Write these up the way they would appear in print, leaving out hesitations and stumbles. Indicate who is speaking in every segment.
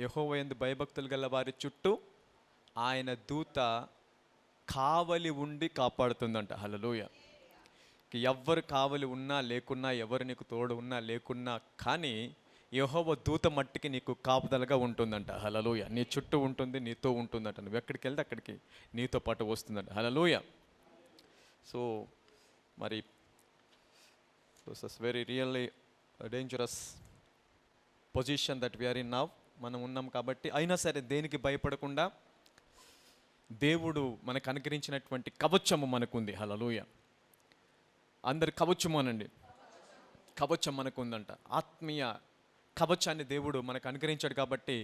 Speaker 1: యెహోవా యందు భయభక్తులు గల వారి చుట్టూ ఆయన దూత కావలి ఉండి కాపాడుతుందంట. హల్లెలూయా. ఎవ్వరు కావలి ఉన్నా లేకున్నా, ఎవరు నీకు తోడు ఉన్నా లేకున్నా కానీ యెహోవా దూత మట్టికి నీకు కాపుదలగా ఉంటుందంట. హల్లెలూయా. నీ చుట్టూ ఉంటుంది, నీతో ఉంటుందంట. నువ్వు ఎక్కడికి వెళ్తే అక్కడికి నీతో పాటు వస్తుందంట. హల్లెలూయా. సో మరి this is very really dangerous position that we are in now. మనం ఉన్నాం కాబట్టి అయినా సరే దేనికి భయపడకుండా దేవుడు మనకు అనుగ్రహించినటువంటి కవచము మనకుంది. హల్లెలూయా. అందరి కవచము అనండి. కవచం మనకు ఉందంట. ఆత్మీయ కవచాన్ని దేవుడు మనకు అనుగ్రహించాడు కాబట్టి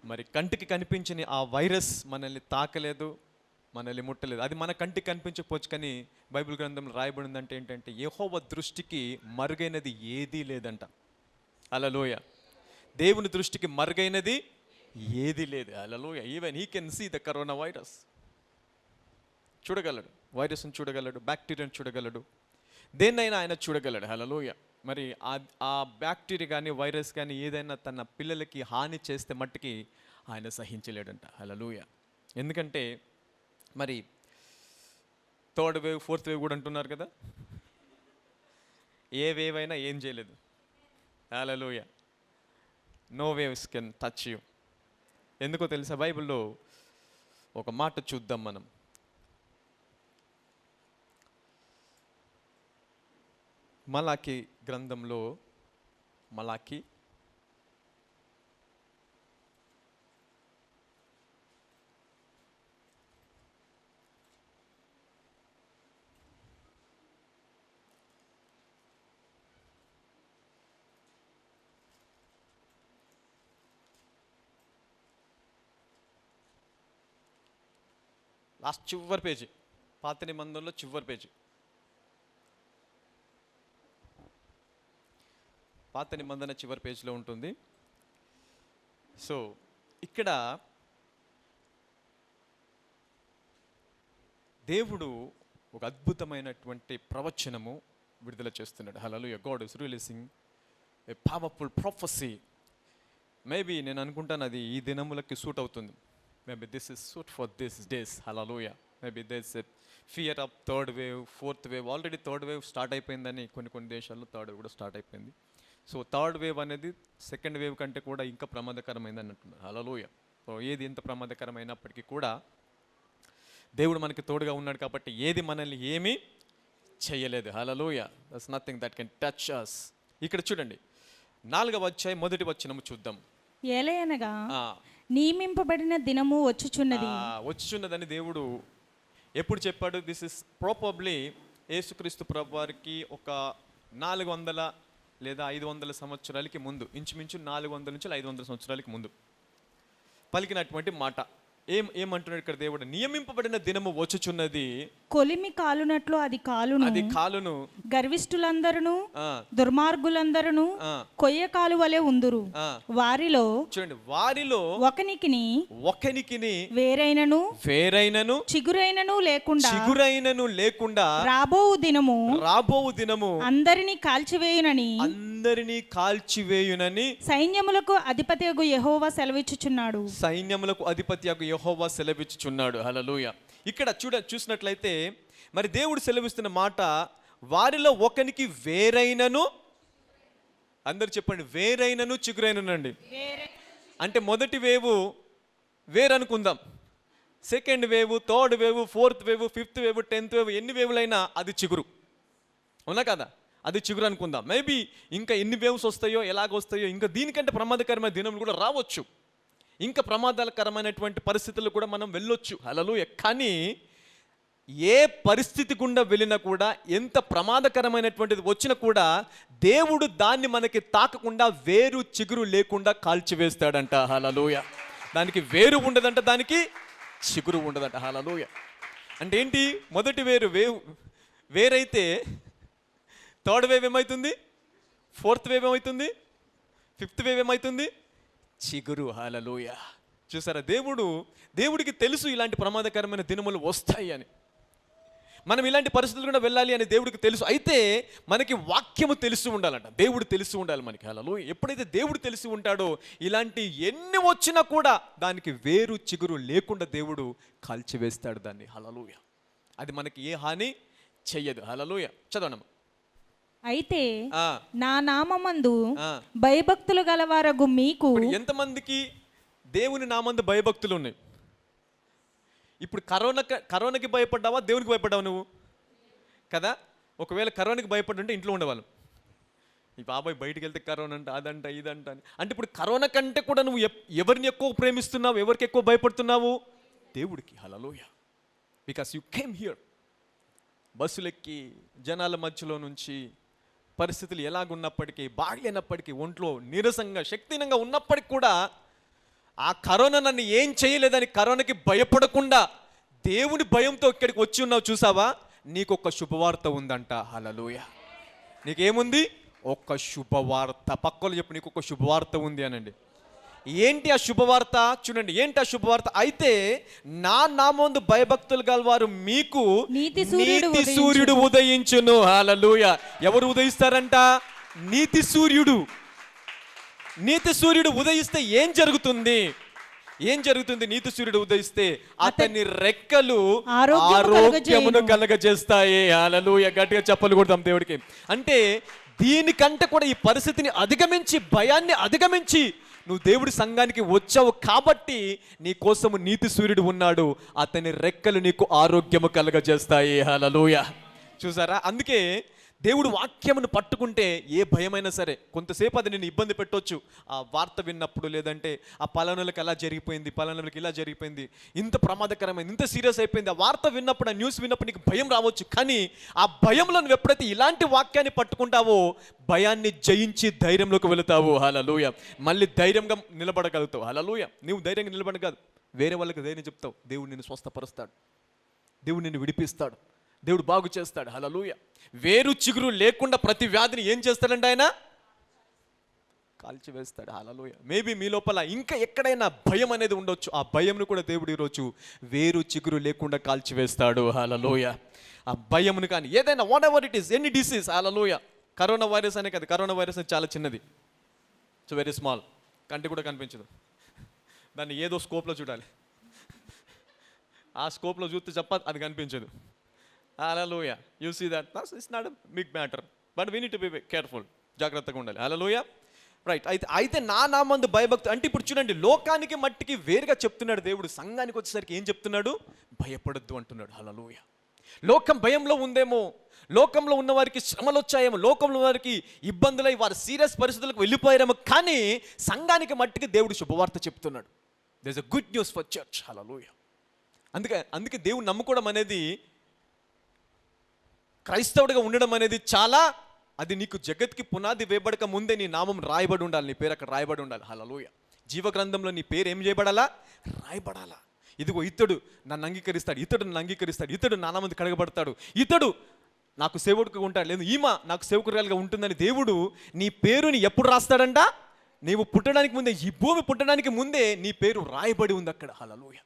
Speaker 1: మరి కంటికి కనిపించని ఆ వైరస్ మనల్ని తాకలేదు, మనల్ని ముట్టలేదు. అది మన కంటికి కనిపించకపోవచ్చు కానీ బైబిల్ గ్రంథంలో రాయబడిందంటే ఏంటంటే యెహోవా దృష్టికి మరుగైనది ఏదీ లేదంట. హల్లెలూయా. దేవుని దృష్టికి మరుగైనది ఏది లేదు. Hallelujah. Even he can see the corona virus. చూడగలడు, వైరస్ని చూడగలడు, బ్యాక్టీరియాని చూడగలడు, దేన్నైనా ఆయన చూడగలడు. హల్లెలూయా. మరి ఆ బ్యాక్టీరియా కానీ వైరస్ కానీ ఏదైనా తన పిల్లలకి హాని చేస్తే మట్టుకి ఆయన సహించలేడంట. హల్లెలూయా. ఎందుకంటే మరి థర్డ్ వేవ్, ఫోర్త్ వేవ్ కూడా అంటున్నారు కదా. ఏ వేవ్ అయినా ఏం చేయలేదు. Hallelujah. No waves can touch you. ఎందుకో తెలుసా? బైబిల్లో ఒక మాట చూద్దాం మనం. మలాకి గ్రంథంలో మలాకి లాస్ట్ చివరి పేజీ, పాత నిబంధనలో చివరి పేజీ, పాత నిబంధన చివరి పేజీలో ఉంటుంది. సో ఇక్కడ దేవుడు ఒక అద్భుతమైనటువంటి ప్రవచనము విడుదల చేస్తున్నాడు. Hallelujah. God is releasing a powerful prophecy. Maybe నేను అనుకుంటాను అది ఈ దినములకి సూట్ అవుతుంది. Maybe this is suit for this days. Hallelujah. Maybe this fear of third wave, fourth wave. Already third wave start అయిపోయిందని కొన్ని దేశాల్లో థర్డ్ వేవ్ కూడా స్టార్ట్ అయిపోయింది. సో థర్డ్ వేవ్ అనేది సెకండ్ వేవ్ కంటే కూడా ఇంకా ప్రమాదకరమైందని అంటున్నారు. హల్లెలూయా. సో ఏది ఎంత ప్రమాదకరమైనప్పటికీ కూడా దేవుడు మనకి తోడుగా ఉన్నాడు కాబట్టి ఏది మనల్ని ఏమీ చేయలేదు. Hallelujah. That's nothing that can touch us. ఇక్కడ చూడండి 4వ అధ్యాయం 1వ వచనము చూద్దాం.
Speaker 2: ఏలయనగా నియమింపబడిన దినము వచ్చుచున్నదని
Speaker 1: దేవుడు ఎప్పుడు చెప్పాడు? దిస్ ఇస్ ప్రాబబ్లీ యేసుక్రీస్తు ప్రభు వారికి ఒక 400 లేదా 500 సంవత్సరాలకి ముందు, ఇంచుమించు 400 నుంచి 500 సంవత్సరాలకి ముందు పలికినటువంటి మాట. ఏమంటున్నాడు ఇక్కడ దేవుడు? నియమింపబడిన దినము వచ్చుచున్నది,
Speaker 2: కొలిమి కాలునట్లు అది కాలును, గర్విష్ఠులందరూ దుర్మార్గులందరూ కొయ్య కాలు వలె ఉందురు. వారిలో
Speaker 1: చూడండి, వారిలో ఒకనికిని వేరైనను చిగురైనను లేకుండా రాబోవు దినము అందరినీ కాల్చివేయునని
Speaker 2: సైన్యములకు అధిపతియగు యెహోవా
Speaker 1: సెలవిచ్చుచున్నాడు. హల్లెలూయా. ఇక్కడ చూసినట్లయితే మరి దేవుడు సెలవిస్తున్న మాట, వారిలో ఒకనికి వేరైనను, అందరు చెప్పండి, వేరైనను చిగురైననండి. అంటే మొదటి వేవు వేరనుకుందాం, second wave, third wave, fourth wave, fifth wave, 10th wave, ఎన్ని వేవులైనా అది చిగురు. అవునా కదా? అది చిగురు అనుకుందాం. మేబీ ఇంకా ఎన్ని వేవ్స్ వస్తాయో, ఎలాగొస్తాయో, ఇంకా దీనికంటే ప్రమాదకరమైన దినం కూడా రావచ్చు. ఇంకా ప్రమాదకరమైనటువంటి పరిస్థితులు కూడా మనం వెళ్ళొచ్చు. హల్లెలూయా. కానీ ఏ పరిస్థితి గుండా వెళ్ళినా కూడా, ఎంత ప్రమాదకరమైనటువంటిది వచ్చినా కూడా దేవుడు దాన్ని మనకి తాకకుండా, వేరు చిగురు లేకుండా కాల్చివేస్తాడంట. హల్లెలూయా. దానికి వేరు ఉండదంట, దానికి చిగురు ఉండదంట. హల్లెలూయా. అంటే ఏంటి? మొదటి వేరైతే థర్డ్ వేవ్ ఏమవుతుంది? ఫోర్త్ వేవ్ ఏమవుతుంది? ఫిఫ్త్ వేవ్ ఏమవుతుంది? చిగురు. హల్లెలూయా. చూసారా? దేవుడికి తెలుసు ఇలాంటి ప్రమాదకరమైన దినములు వస్తాయి అని. మనం ఇలాంటి పరిస్థితులు కూడా వెళ్ళాలి అని దేవుడికి తెలుసు. అయితే మనకి వాక్యము తెలిసి ఉండాలంట, దేవుడు తెలిసి ఉండాలి మనకి. హల్లెలూయా. ఎప్పుడైతే దేవుడు తెలిసి ఉంటాడో ఇలాంటి ఎన్ని వచ్చినా కూడా దానికి వేరు చిగురు లేకుండా దేవుడు కాల్చివేస్తాడు దాన్ని. హల్లెలూయా. అది మనకి ఏ హాని చెయ్యదు. హల్లెలూయా. చదవనమ్మా.
Speaker 2: అయితే నా నామమందు భయభక్తులు గలవారగు మీకు.
Speaker 1: ఎంతమందికి దేవుని నామందు భయభక్తులు ఉన్నాయి? ఇప్పుడు కరోనాకి భయపడ్డావా, దేవునికి భయపడ్డావా నువ్వు? కదా. ఒకవేళ కరోనాకి భయపడుంటే ఇంట్లో ఉండేవాళ్ళం. ఈ బాబాయ్ బయటికి వెళ్తే కరోనా అంట, అదంట, ఇదంట అని. అంటే ఇప్పుడు కరోనా కంటే కూడా నువ్వు ఎవరిని ఎక్కువ ప్రేమిస్తున్నావు, ఎవరికి ఎక్కువ భయపడుతున్నావు? దేవుడికి. Hallelujah. Because you came here. బస్సులెక్కి జనాల మధ్యలో నుంచి పరిస్థితులు ఎలాగున్నప్పటికీ, బాగలేనప్పటికీ, ఒంట్లో నీరసంగా శక్తిహీనంగా ఉన్నప్పటికీ కూడా ఆ కరోనా నన్ను ఏం చేయలేదని కరోనాకి భయపడకుండా దేవుని భయంతో ఇక్కడికి వచ్చి ఉన్నావు. చూసావా, నీకు ఒక శుభవార్త ఉందంట. హల్లెలూయా. నీకేముంది? ఒక శుభవార్త. పక్కలో చెప్పు, నీకు ఒక శుభవార్త ఉంది అనండి. ఏంటి ఆ శుభవార్త? చూడండి, ఏంటి ఆ శుభవార్త? అయితే నా నామందు భయభక్తులు గలవారు మీకు నీతి సూర్యుడు ఉదయించును. హల్లెలూయా. ఎవరు ఉదయిస్తారంట? నీతి సూర్యుడు. నీతి సూర్యుడు ఉదయిస్తే ఏం జరుగుతుంది? ఏం జరుగుతుంది? నీతి సూర్యుడు ఉదయిస్తే అతని రెక్కలు ఆరోగ్యమును కలగజేస్తాయి. హల్లెలూయా. గట్టిగా చప్పలు కొడతాం దేవుడికి. అంటే దీనికంటే కూడా ఈ పరిస్థితిని అధిగమించి, భయాన్ని అధిగమించి నువ్వు దేవుడి సంఘానికి వచ్చావు కాబట్టి నీ కోసము నీతి సూర్యుడు ఉన్నాడు. అతని రెక్కలు నీకు ఆరోగ్యము కలగజేస్తాయి. హల్లెలూయా. చూసారా? అందుకే దేవుడు వాక్యమును పట్టుకుంటే ఏ భయమైనా సరే, కొంతసేపు అది నేను ఇబ్బంది పెట్టవచ్చు. ఆ వార్త విన్నప్పుడు, లేదంటే ఆ పలానులకు అలా జరిగిపోయింది, పలానులకు ఇలా జరిగిపోయింది, ఇంత ప్రమాదకరమైంది, ఇంత సీరియస్ అయిపోయింది, ఆ వార్త విన్నప్పుడు, ఆ న్యూస్ విన్నప్పుడు నీకు భయం రావచ్చు. కానీ ఆ భయంలో నువ్వు ఎప్పుడైతే ఇలాంటి వాక్యాన్ని పట్టుకుంటావో భయాన్ని జయించి ధైర్యంలోకి వెళుతావు. హల్లెలూయా. మళ్ళీ ధైర్యంగా నిలబడగలుగుతావు. హల్లెలూయా. నువ్వు ధైర్యంగా నిలబడగలదు, వేరే వాళ్ళకి ధైర్యం చెప్తావు. దేవుడు నిన్ను స్వస్థపరుస్తాడు, దేవుడు నిన్ను విడిపిస్తాడు, దేవుడు బాగు చేస్తాడు. హల్లెలూయా. వేరు చిగురు లేకుండా ప్రతి వ్యాధిని ఏం చేస్తాడంటే ఆయన కాల్చివేస్తాడు. హల్లెలూయా. మేబీ మీ లోపల ఇంకా ఎక్కడైనా భయం అనేది ఉండొచ్చు. ఆ భయంను కూడా దేవుడు ఈరోజు వేరు చిగురు లేకుండా కాల్చివేస్తాడు. హల్లెలూయా. ఆ భయమును కానీ ఏదైనా, what ever it is, any disease. Hallelujah. Corona virus అనే కదా, కరోనా వైరస్ అనేది చాలా చిన్నది. సో వెరీ స్మాల్, కంటి కూడా కనిపించదు. దాన్ని ఏదో స్కోప్లో చూడాలి. ఆ స్కోప్లో చూస్తే చెప్ప అది కనిపించదు. Hallelujah. You see that? It's not a big matter. But we need to be careful. జాగ్రత్తగా ఉండాలి. Hallelujah. రైట్. అయితే నా నామందు భయభక్తులు అంటే ఇప్పుడు చూడండి, లోకానికి మట్టికి వేరుగా చెప్తున్నాడు దేవుడు. సంఘానికి వచ్చేసరికి ఏం చెప్తున్నాడు? భయపడొద్దు అంటున్నాడు. హల్లెలూయా. లోకం భయంలో ఉందేమో, లోకంలో ఉన్న వారికి శ్రమలు వచ్చాయేమో, లోకంలో ఉన్న వారికి ఇబ్బందులై వారు సీరియస్ పరిస్థితులకు వెళ్ళిపోయారేమో, కానీ సంఘానికి మట్టికి దేవుడు శుభవార్త చెప్తున్నాడు. There is a good news for church. Hallelujah. అందుకే దేవుడు నమ్ముకోవడం అనేది, క్రైస్తవుడిగా ఉండడం అనేది చాలా, అది నీకు జగత్కి పునాది వేయబడక ముందే నీ నామం రాయబడి ఉండాలి, నీ పేరు అక్కడ రాయబడి ఉండాలి. హల్లెలూయా. జీవగ్రంథంలో నీ పేరు ఏం చేయబడాలా? రాయబడాలా. ఇదిగో ఇతడు నన్ను అంగీకరిస్తాడు, ఇతడు నన్ను అంగీకరిస్తాడు, ఇతడు నా నామందు కడగబడతాడు, ఇతడు నాకు సేవకుడిగా ఉంటాడు, లేదు ఈమె నాకు సేవకురాలుగా ఉంటుందని దేవుడు నీ పేరుని ఎప్పుడు రాస్తాడంట? నీవు పుట్టడానికి ముందే, ఈ భూమి పుట్టడానికి ముందే నీ పేరు రాయబడి ఉంది అక్కడ. హల్లెలూయా.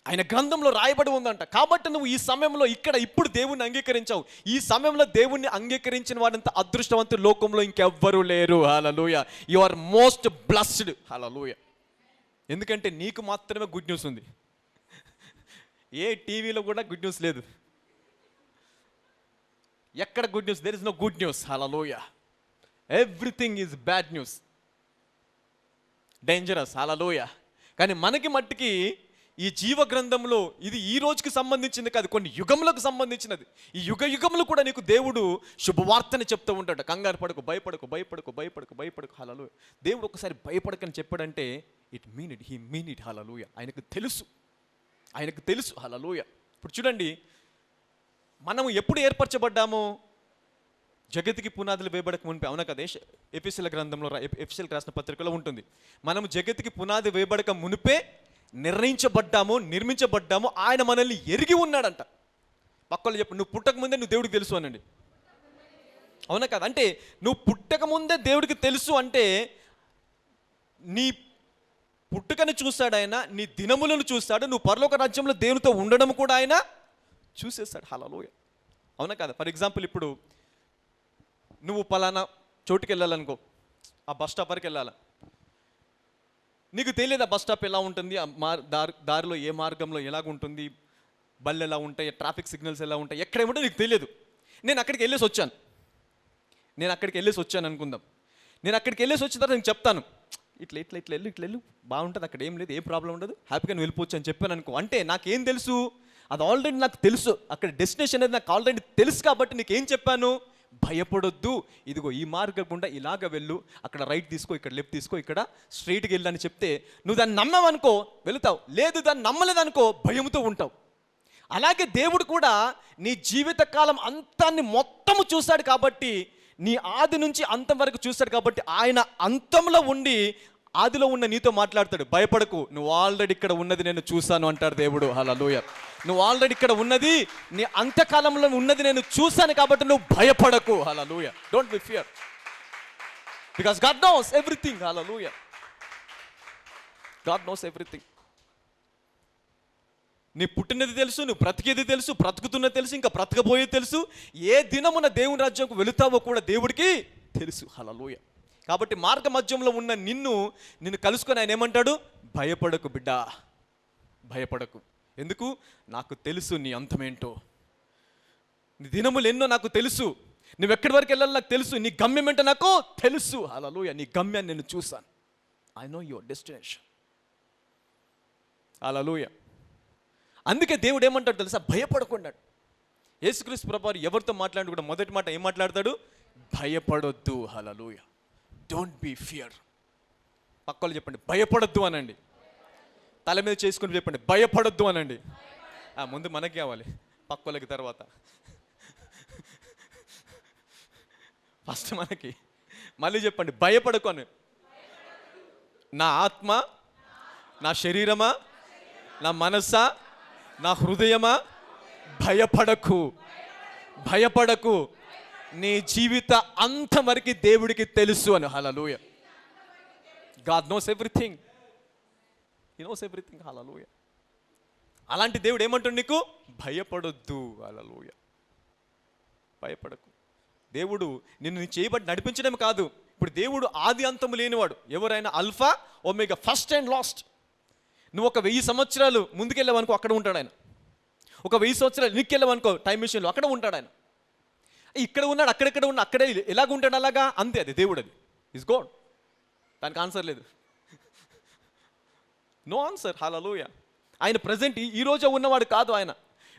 Speaker 1: ఆయన గ్రంథంలో రాయబడి ఉందంట. కాబట్టి నువ్వు ఈ సమయంలో ఇక్కడ ఇప్పుడు దేవుణ్ణి అంగీకరించావు. ఈ సమయంలో దేవుణ్ణి అంగీకరించిన వాడంత అదృష్టవంతులు లోకంలో ఇంకెవ్వరూ లేరు. Hallelujah. You are most blessed. Hallelujah. ఎందుకంటే నీకు మాత్రమే గుడ్ న్యూస్ ఉంది. ఏ టీవీలో కూడా గుడ్ న్యూస్ లేదు. ఎక్కడ good news? There is no good news. Hallelujah. Everything is bad news, dangerous. Hallelujah. కానీ మనకి మట్టికి ఈ జీవ గ్రంథంలో ఇది ఈ రోజుకి సంబంధించింది కాదు, కొన్ని యుగములకు సంబంధించినది. ఈ యుగములు కూడా నీకు దేవుడు శుభవార్తని చెప్తూ ఉంటాడు. కంగారు పడకు, భయపడకు, భయపడకు, భయపడకు, భయపడకు. హల్లెలూయా. దేవుడు ఒకసారి భయపడకని చెప్పాడంటే హీ మీన్ ఇట్. హల్లెలూయా. ఆయనకు తెలుసు, ఆయనకు తెలుసు. హల్లెలూయా. ఇప్పుడు చూడండి, మనము ఎప్పుడు ఏర్పరచబడ్డామో జగతికి పునాదులు వేయబడక మునిపే. అవునా కదా? ఎఫెసీయుల గ్రంథంలో, ఎఫెసీయులకు రాసిన పత్రికలో ఉంటుంది. మనము జగతికి పునాది వేయబడక మునిపే నిర్ణయించబడ్డాము, నిర్మించబడ్డాము. ఆయన మనల్ని ఎరిగి ఉన్నాడంట. పక్కలు చెప్పు, నువ్వు పుట్టక ముందే నువ్వు దేవుడికి తెలుసు అనండి. అవునా కదా? అంటే నువ్వు పుట్టక ముందే దేవుడికి తెలుసు అంటే నీ పుట్టుకని చూస్తాడు ఆయన, నీ దినములను చూస్తాడు, నువ్వు పరలోక రాజ్యంలో దేవునితో ఉండడం కూడా ఆయన చూసేస్తాడు. హల్లెలూయా. అవునా కదా? ఫర్ ఎగ్జాంపుల్ ఇప్పుడు నువ్వు పలానా చోటుకి వెళ్ళాలనుకో, ఆ బస్ స్టాప్ వరకు వెళ్ళాలి. నీకు తెలియదు ఆ బస్ స్టాప్ ఎలా ఉంటుంది, దారిలో ఏ మార్గంలో ఎలాగుంటుంది, బళ్ళు ఎలా ఉంటాయి, ట్రాఫిక్ సిగ్నల్స్ ఎలా ఉంటాయి, ఎక్కడేముంటో నీకు తెలియదు. నేను అక్కడికి వెళ్ళేసి వచ్చాను అనుకుందాం. నేను అక్కడికి వెళ్ళేసి వచ్చిన తర్వాత నేను చెప్తాను, ఇట్లా వెళ్ళు బాగుంటుంది, అక్కడ ఏం లేదు, ఏం ప్రాబ్లం ఉండదు, హ్యాపీగా నువ్వు వెళ్ళిపోవచ్చు అని చెప్పాను అనుకో. అంటే నాకేం తెలుసు, అది ఆల్రెడీ నాకు తెలుసు, అక్కడ డెస్టినేషన్ అనేది నాకు ఆల్రెడీ తెలుసు. కాబట్టి నీకేం చెప్పాను, భయపడొద్దు, ఇదిగో ఈ మార్గం గుండా ఇలాగ వెళ్ళు, అక్కడ రైట్ తీసుకో, ఇక్కడ లెఫ్ట్ తీసుకో, ఇక్కడ స్ట్రైట్కి వెళ్ళు అని చెప్తే నువ్వు దాన్ని నమ్మవనుకో వెళుతావు, లేదు దాన్ని నమ్మలేదనుకో భయంతో ఉంటావు. అలాగే దేవుడు కూడా నీ జీవితకాలం అంతాన్ని మొత్తము చూశాడు కాబట్టి, నీ ఆది నుంచి అంతం వరకు చూశాడు కాబట్టి, ఆయన అంతంలో ఉండి ఆదిలో ఉన్న నీతో మాట్లాడతాడు. భయపడకు, నువ్వు ఆల్రెడీ ఇక్కడ ఉన్నది నేను చూశాను అంటాడు దేవుడు. హల్లెలూయా. నువ్వు ఆల్రెడీ ఇక్కడ ఉన్నది, నీ అంత్యకాలంలో ఉన్నది నేను చూశాను కాబట్టి నువ్వు భయపడకు. Hallelujah. Don't be fear, because God knows everything. Hallelujah. God knows everything. నీ పుట్టినది తెలుసు, నువ్వు బ్రతికేది తెలుసు, బ్రతుకుతున్నది తెలుసు, ఇంకా బ్రతకబోయేది తెలుసు, ఏ దినమున దేవుని రాజ్యంకు వెళుతావో కూడా దేవుడికి తెలుసు. హల్లెలూయా. కాబట్టి మార్గ మధ్యంలో ఉన్న నిన్ను కలుసుకొని ఆయన ఏమంటాడు, భయపడకు బిడ్డా, భయపడకు. ఎందుకు? నాకు తెలుసు నీ అంతమేంటో, నీ దినములు ఎన్నో నాకు తెలుసు, నువ్వు ఎక్కడి వరకు వెళ్ళాలో నాకు తెలుసు, నీ గమ్యం ఏంటో నాకు తెలుసు. హల్లెలూయా. నీ గమ్యాన్ని నేను చూశాను. I know your destination. Hallelujah. అందుకే దేవుడు ఏమంటాడు తెలుసా, భయపడకున్నాడు. యేసుక్రీస్తు ప్రభువారు ఎవరితో మాట్లాడు కూడా మొదటి మాట ఏం మాట్లాడతాడు, భయపడొద్దు. హల్లెలూయా. Don't be fear. పక్కలు చెప్పండి భయపడొద్దు అనండి. తల మీద చేసుకుని చెప్పండి భయపడొద్దు అనండి. ముందు మనకి కావాలి, పక్కలకి తర్వాత. ఫస్ట్ మనకి. మళ్ళీ చెప్పండి భయపడకు అని. నా ఆత్మ, నా శరీరమా, నా మనస్సా, నా హృదయమా, భయపడకు, భయపడకు, నీ జీవిత అంతం వరకు దేవుడికి తెలుసు అని. Hallelujah. God knows everything. He knows everything. Hallelujah. అలాంటి దేవుడు ఏమంటాడు నీకు, భయపడొద్దు. హల్లెలూయా. భయపడకు. దేవుడు నిన్ను చేయబట్టి నడిపించడం కాదు. ఇప్పుడు దేవుడు ఆది అంతము లేనివాడు. ఎవరైనా alpha omega, first and last. నువ్వు ఒక 1000 సంవత్సరాలు ముందుకెళ్ళావనుకో అక్కడ ఉంటాడు ఆయన. ఒక 1000 సంవత్సరాలు నీకెళ్ళావనుకో టైం మిషన్లో అక్కడ ఉంటాడు ఆయన. ఇక్కడ ఉన్నాడు, అక్కడెక్కడ ఉన్నా అక్కడే ఎలాగ ఉంటాడు అలాగా, అంతే. అది దేవుడు, అది ఇస్ గాడ్. దానికి ఆన్సర్ లేదు, నో ఆన్సర్. హల్లెలూయా. ఆయన ప్రజెంట్ ఈ రోజు ఉన్నవాడు కాదు. ఆయన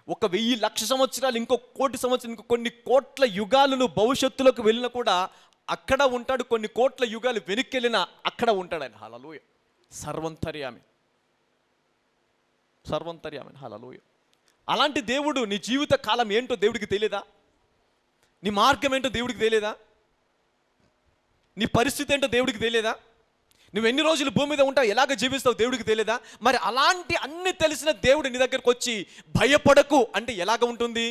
Speaker 1: ఒక 1000,00,000 సంవత్సరాలు, ఇంకో 1,000,000 సంవత్సరాలు, ఇంకో కొన్ని కోట్ల యుగాలు భవిష్యత్తులోకి వెళ్ళినా కూడా అక్కడ ఉంటాడు. కొన్ని కోట్ల యుగాలు వెనక్కి వెళ్ళినా అక్కడ ఉంటాడు ఆయన. హల్లెలూయా. సర్వంతర్యామి, సర్వంతర్యామి. హల్లెలూయా. అలాంటి దేవుడు నీ జీవిత కాలం ఏంటో దేవుడికి తెలియదా? నీ మార్గం ఏంటో దేవుడికి తెలియదా? నీ పరిస్థితి ఏంటో దేవుడికి తెలియదా? నువ్వు ఎన్ని రోజులు భూమి మీద ఉంటావు, ఎలాగ జీవిస్తావు దేవుడికి తెలియదా? మరి అలాంటి అన్ని తెలిసిన దేవుడు నీ దగ్గరకు వచ్చి భయపడకు అంటే ఎలాగ ఉంటుంది?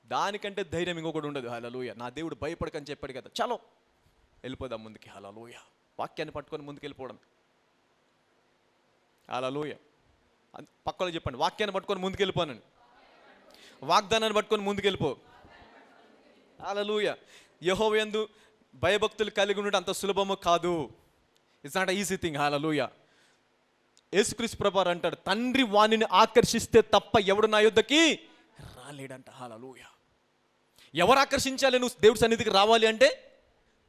Speaker 1: దానికంటే ధైర్యం ఇంకొకటి ఉండదు. హల్లెలూయా. నా దేవుడు భయపడకని చెప్పాడు కదా, చలో వెళ్ళిపోదాం ముందుకి. హల్లెలూయా. వాక్యాన్ని పట్టుకొని ముందుకు వెళ్ళిపోవడం. హల్లెలూయా. పక్కలో చెప్పండి వాక్యాన్ని పట్టుకొని ముందుకు వెళ్ళిపోనండి, వాగ్దానాన్ని పట్టుకొని ముందుకు వెళ్ళిపో. హల్లెలూయా. యెహోవా యందు భయభక్తులు కలిగి ఉండడం అంత సులభము కాదు. It's not easy thing. Hallelujah. యేసుక్రీస్తు ప్రభువారు అంటాడు, తండ్రి వాణిని ఆకర్షిస్తే తప్ప ఎవడు నా యొద్దకి రాలేడంట. హల్లెలూయా. ఎవరు ఆకర్షించాలి? నువ్వు దేవుడి సన్నిధికి రావాలి అంటే